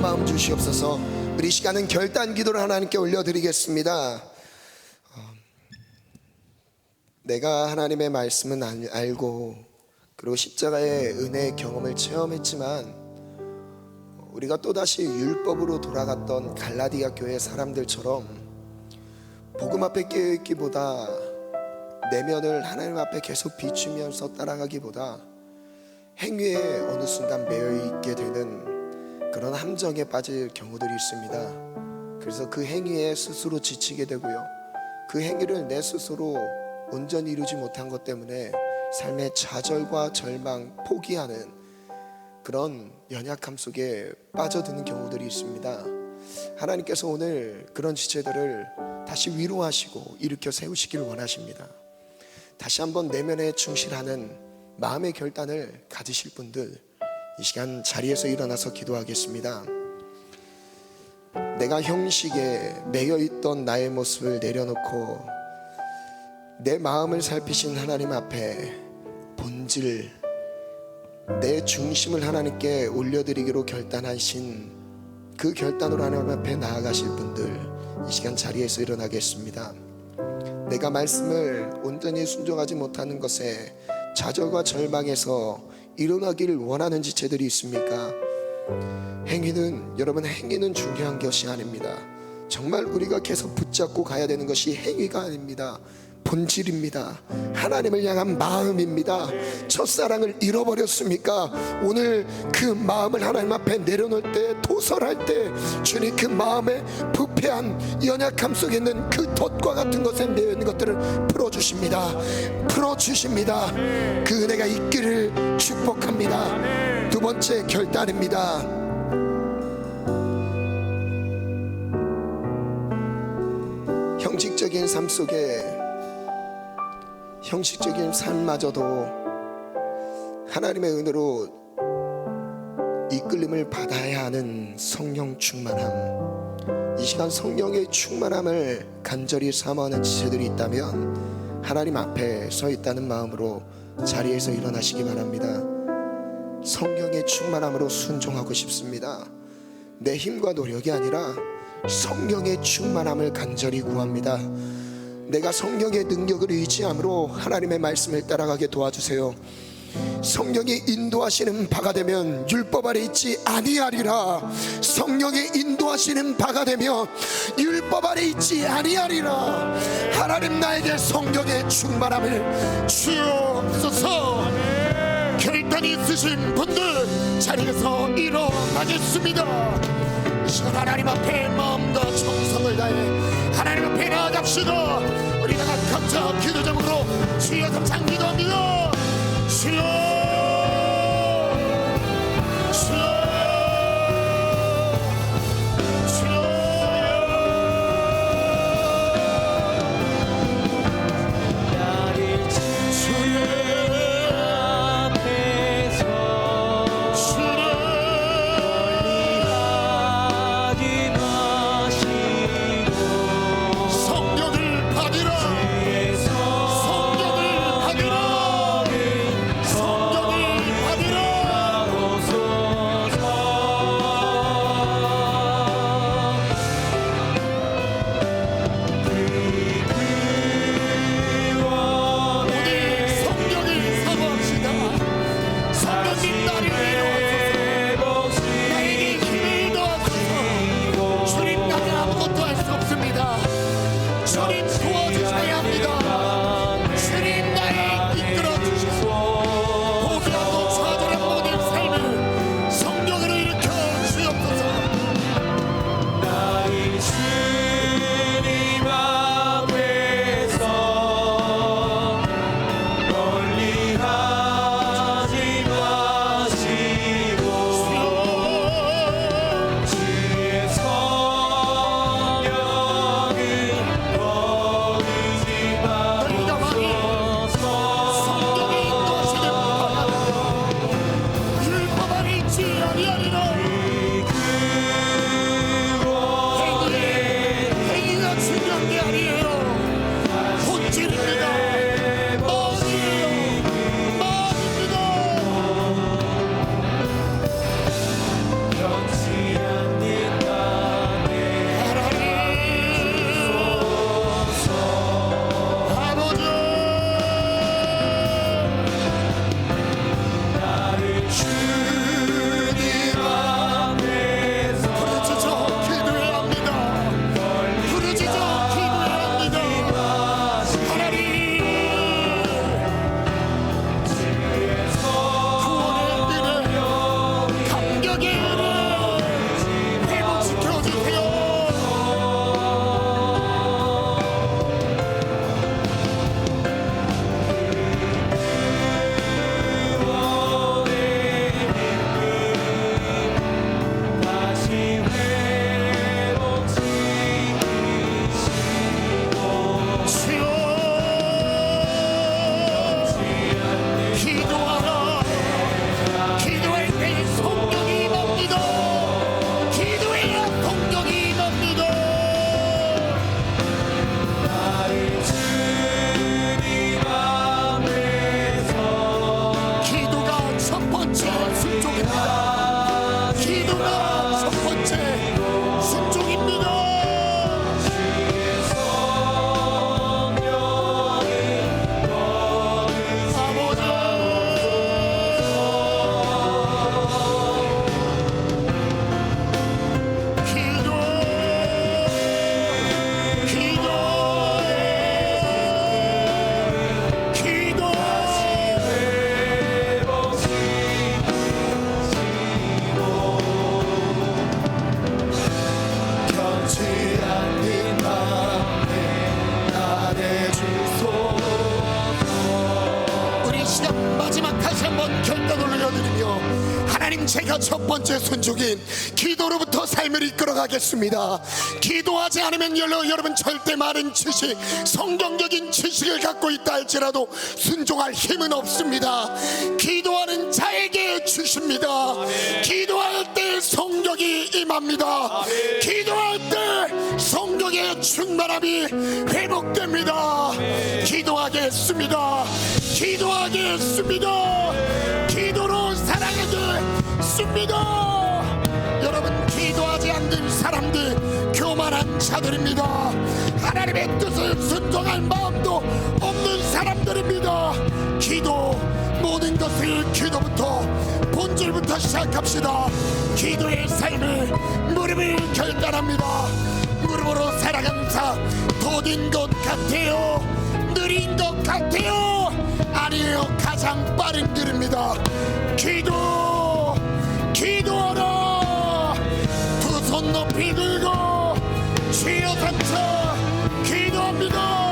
S1: 마음 주시옵소서. 우리 시간은 결단 기도를 하나님께 올려드리겠습니다. 내가 하나님의 말씀은 알고 그리고 십자가의 은혜의 경험을 체험했지만 우리가 또다시 율법으로 돌아갔던 갈라디아 교회 사람들처럼 복음 앞에 깨어있기보다 내면을 하나님 앞에 계속 비추면서 따라가기보다 행위에 어느 순간 매여있게 되는 그런 함정에 빠질 경우들이 있습니다. 그래서 그 행위에 스스로 지치게 되고요, 그 행위를 내 스스로 온전히 이루지 못한 것 때문에 삶의 좌절과 절망, 포기하는 그런 연약함 속에 빠져드는 경우들이 있습니다. 하나님께서 오늘 그런 지체들을 다시 위로하시고 일으켜 세우시길 원하십니다. 다시 한번 내면에 충실하는 마음의 결단을 가지실 분들, 이 시간 자리에서 일어나서 기도하겠습니다. 내가 형식에 매여있던 나의 모습을 내려놓고 내 마음을 살피신 하나님 앞에 본질, 내 중심을 하나님께 올려드리기로 결단하신 그 결단으로 하나님 앞에 나아가실 분들, 이 시간 자리에서 일어나겠습니다. 내가 말씀을 온전히 순종하지 못하는 것에 좌절과 절망에서 일어나기를 원하는 지체들이 있습니까? 여러분, 행위는 중요한 것이 아닙니다. 정말 우리가 계속 붙잡고 가야 되는 것이 행위가 아닙니다. 본질입니다. 하나님을 향한 마음입니다. 첫사랑을 잃어버렸습니까? 오늘 그 마음을 하나님 앞에 내려놓을 때, 도설할 때 주님 그 마음에 부패한 연약함 속에 있는 그 덫과 같은 것에 매여 있는 것들을 풀어주십니다. 풀어주십니다. 그 은혜가 있기를 축복합니다. 두 번째 결단입니다. 형식적인 삶 속에, 형식적인 삶마저도 하나님의 은혜로 이끌림을 받아야 하는 성령 충만함, 이 시간 성령의 충만함을 간절히 사모하는 지체들이 있다면 하나님 앞에 서 있다는 마음으로 자리에서 일어나시기 바랍니다. 성령의 충만함으로 순종하고 싶습니다. 내 힘과 노력이 아니라 성령의 충만함을 간절히 구합니다. 내가 성령의 능력을 의지함으로 하나님의 말씀을 따라가게 도와주세요. 성령이 인도하시는 바가 되면 율법 아래 있지 아니하리라. 성령이 인도하시는 바가 되면 율법 아래 있지 아니하리라. 하나님, 나에게 성령의 충만함을 주옵소서. 결단이 있으신 분들 자리에서 일어나겠습니다. 이 시간 하나님 앞에 마음과 정성을 다해 하나님 앞에 나아갑시다. 우리가 각자 기도 제목으로 주여 감상 기도합니다. 주여, 주여, 주여.
S2: 나를 주의 앞에서 멀리하지 마시고
S1: 성령을 받으라. 성령을 받으라. 성령을 받으라. 오늘 성령을 사모합시다. 성령님, 나를 위로하소서. 나에게 힘을 더하소서. 주님, 나는 아무것도 할 수 없습니다. 주님, 도와주셔야 합니다. 주님, 나를 이끌어 주시소. 포기하고 좌절한 모든 삶을 성령으로 일으켜 주옵소서.
S2: 나의 주님 앞에서 멀리하지 마시고 주의 성령을 버리지 마소서.
S1: 성령이 인도하시는 바가 율법 안에 있지 아니하리라. 행위가 중요한 게 아니에요. 본질입니다. 마음이에요. 마음입니다.
S2: 변치 않는 나의
S1: 아버지,
S2: 나를 주님 앞에서
S1: 부르짖어 기도해야 합니다. 부르짖어 기도해야 합니다. 하나님, 구원의 은혜, 감격의 은혜 회복시켜 주세요.
S2: 다시
S1: 주여, 기도하라. 기도할 때 성령이 납니다. 기도해야 성령이 납니다.
S2: 나를 주님 앞에서
S1: 기도가 첫 번째 순종입니다. 기도가 첫 번째 순종입니다. 우리 시간 마지막 다시 한번 결단을 올려드리며 하나님 하나님, 제가 첫 번째 순종인 기도로부터 삶을 이끌어가겠습니다. 기도하지 않으면 여러분 절대 많은 지식, 성경적인 지식을 갖고 있다 할지라도 순종할 힘은 없습니다. 기도하는 자에게 주십니다. 기도할 때 성령이 임합니다. 기도할 때 성령의 충만함이 회복됩니다. 기도하겠습니다. 기도하겠습니다. 기도로 살아가겠습니다. 여러분, 기도하지 않는 사람들 교만한 자들입니다. 하나님의 뜻을 순종할 마음도 없는 사람들입니다. 기도, 모든 것을 기도부터, 본질부터 시작합시다. 기도의 삶을 무릎을 결단합니다. 무릎으로 살아가면서 더딘 것 같아요? 느린 것 같아요? 아니에요. 가장 빠른 길입니다. 기도하라. 두 손 높이 들고 주여 감사 기도합니다.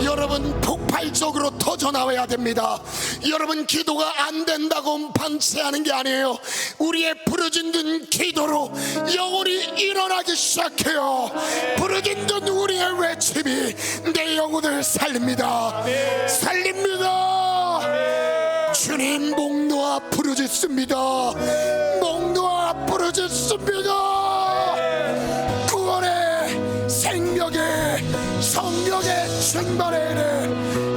S1: 여러분, 폭발적으로 터져나와야 됩니다. 여러분, 기도가 안 된다고 방치하는 게 아니에요. 우리의 부르짖는 기도로 영혼이 일어나기 시작해요. 부르짖는 우리의 외침이 내 영혼을 살립니다. 주님, 목 놓아 부르짖습니다. 목 놓아 부르짖습니다. 구원의 생명의 성령의 충만을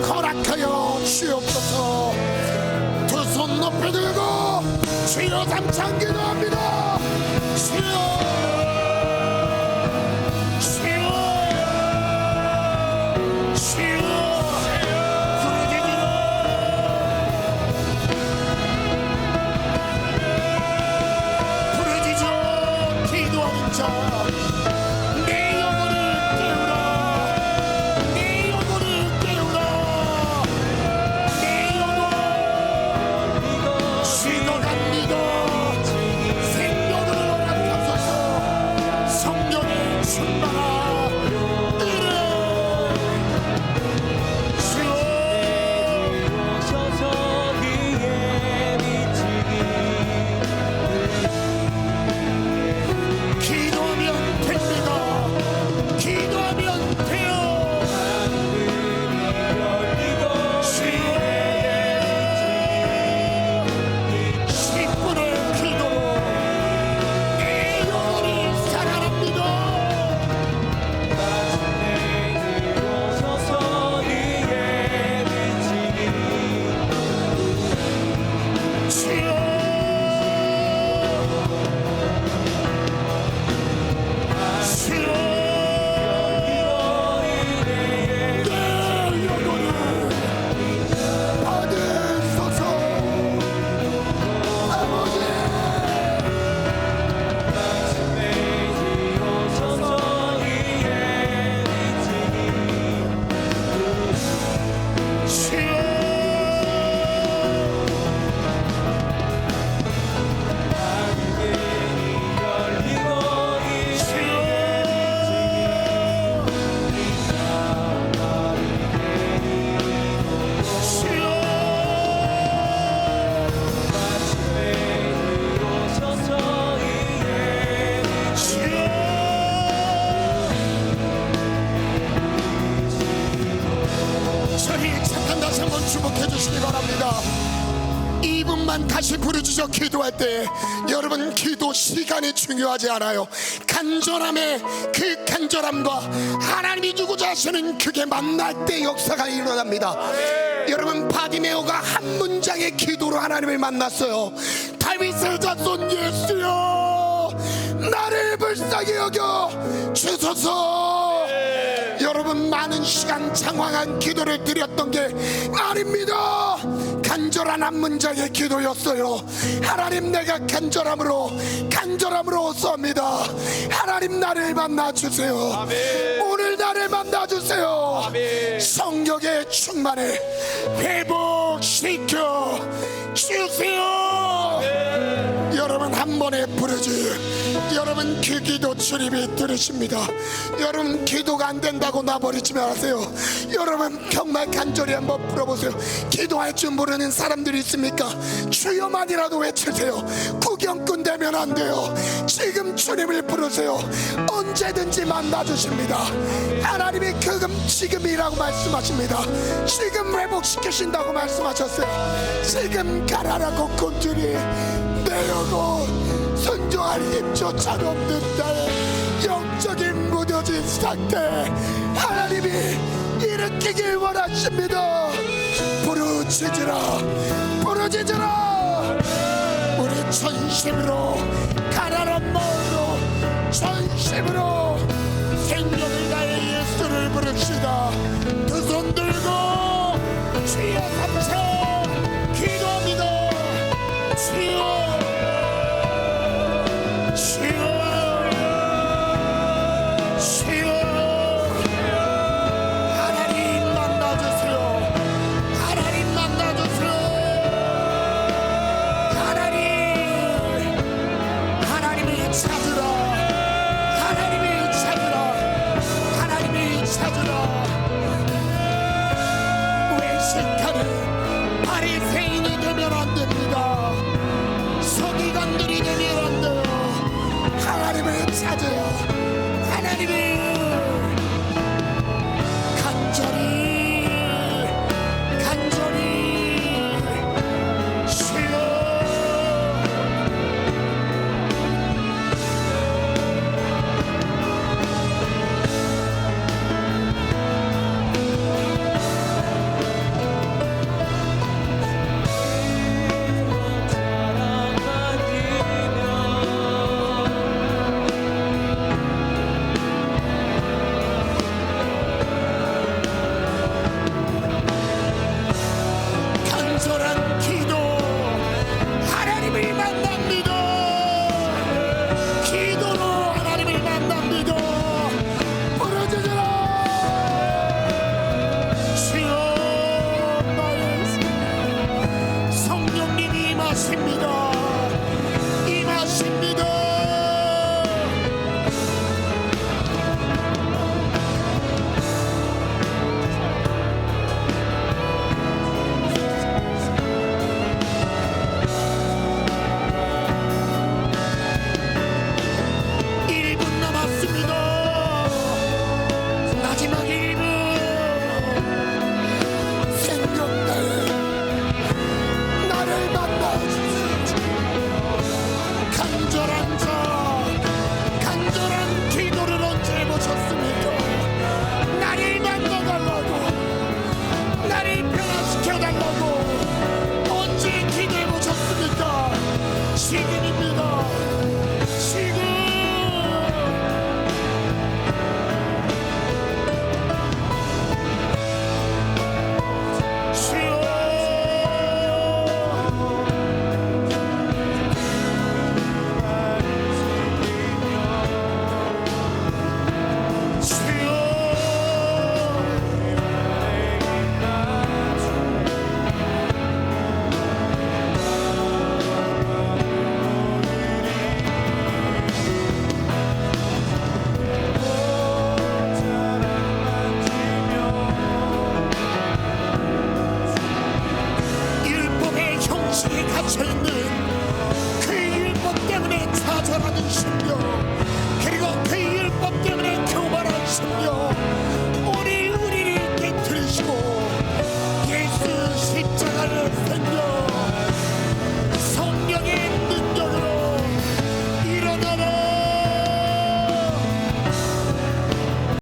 S1: 허락하여 주옵소서. 두 손 높이 들고 주여 삼창 기도합니다. 주여, 다시 부르짖어 기도할 때 여러분, 기도 시간이 중요하지 않아요. 간절함의 그 간절함과 하나님이 주고자 하시는 그게 만날 때 역사가 일어납니다. 여러분, 바디메오가 한 문장의 기도로 하나님을 만났어요. 다윗의 자손 예수여, 나를 불쌍히 여겨 주소서. 여러분, 많은 시간 장황한 기도를 드렸던 게 아닙니다. 간절한 한
S3: 문장의 기도였어요. 하나님, 내가 간절함으로 쏩니다. 하나님, 나를 만나주세요. 오늘 나를 만나주세요. 성령의 충만에 회복시켜 주세요. 여러분, 한 번에 부르지. 여러분, 그 기도 주님이 들으십니다. 여러분, 기도가 안 된다고 놔버리지 마세요. 여러분, 정말 간절히 한번 불러보세요. 기도할 줄 모르는 사람들이 있습니까? 주여만이라도 외치세요. 구경꾼 되면 안 돼요. 지금 주님을 부르세요. 언제든지 만나주십니다. 하나님이 지금이라고 말씀하십니다. 지금 회복시키신다고 말씀하셨어요. 지금 가라라고 꾼줄이 내려고 순종할 힘조차도 없는 나의 영적인 무뎌진 상태, 하나님이 일으키길 원하십니다. 부르짖으라, 부르짖으라. 우리 전심으로, 가난한 마음으로, 전심으로 생명을 다해 예수를 부릅시다. 두 손 들고 주여 삼차 기도합니다. 주여, 하나님 만나주세요. 하나님 만나주세요. 하나님을 찾으라. 하나님을 찾으라. 하나님을 찾으라. 외식하는 바리새인이 되면 안 됩니다. 서기관들이 되면 안 돼요. 하나님을 찾아요. 하나님을 간절히 주여. 간절한 기도, 하나님을 만납니다. 기도로 하나님을 만납니다. 부르짖으라. 주여, 나의 성령님이 임하십니다.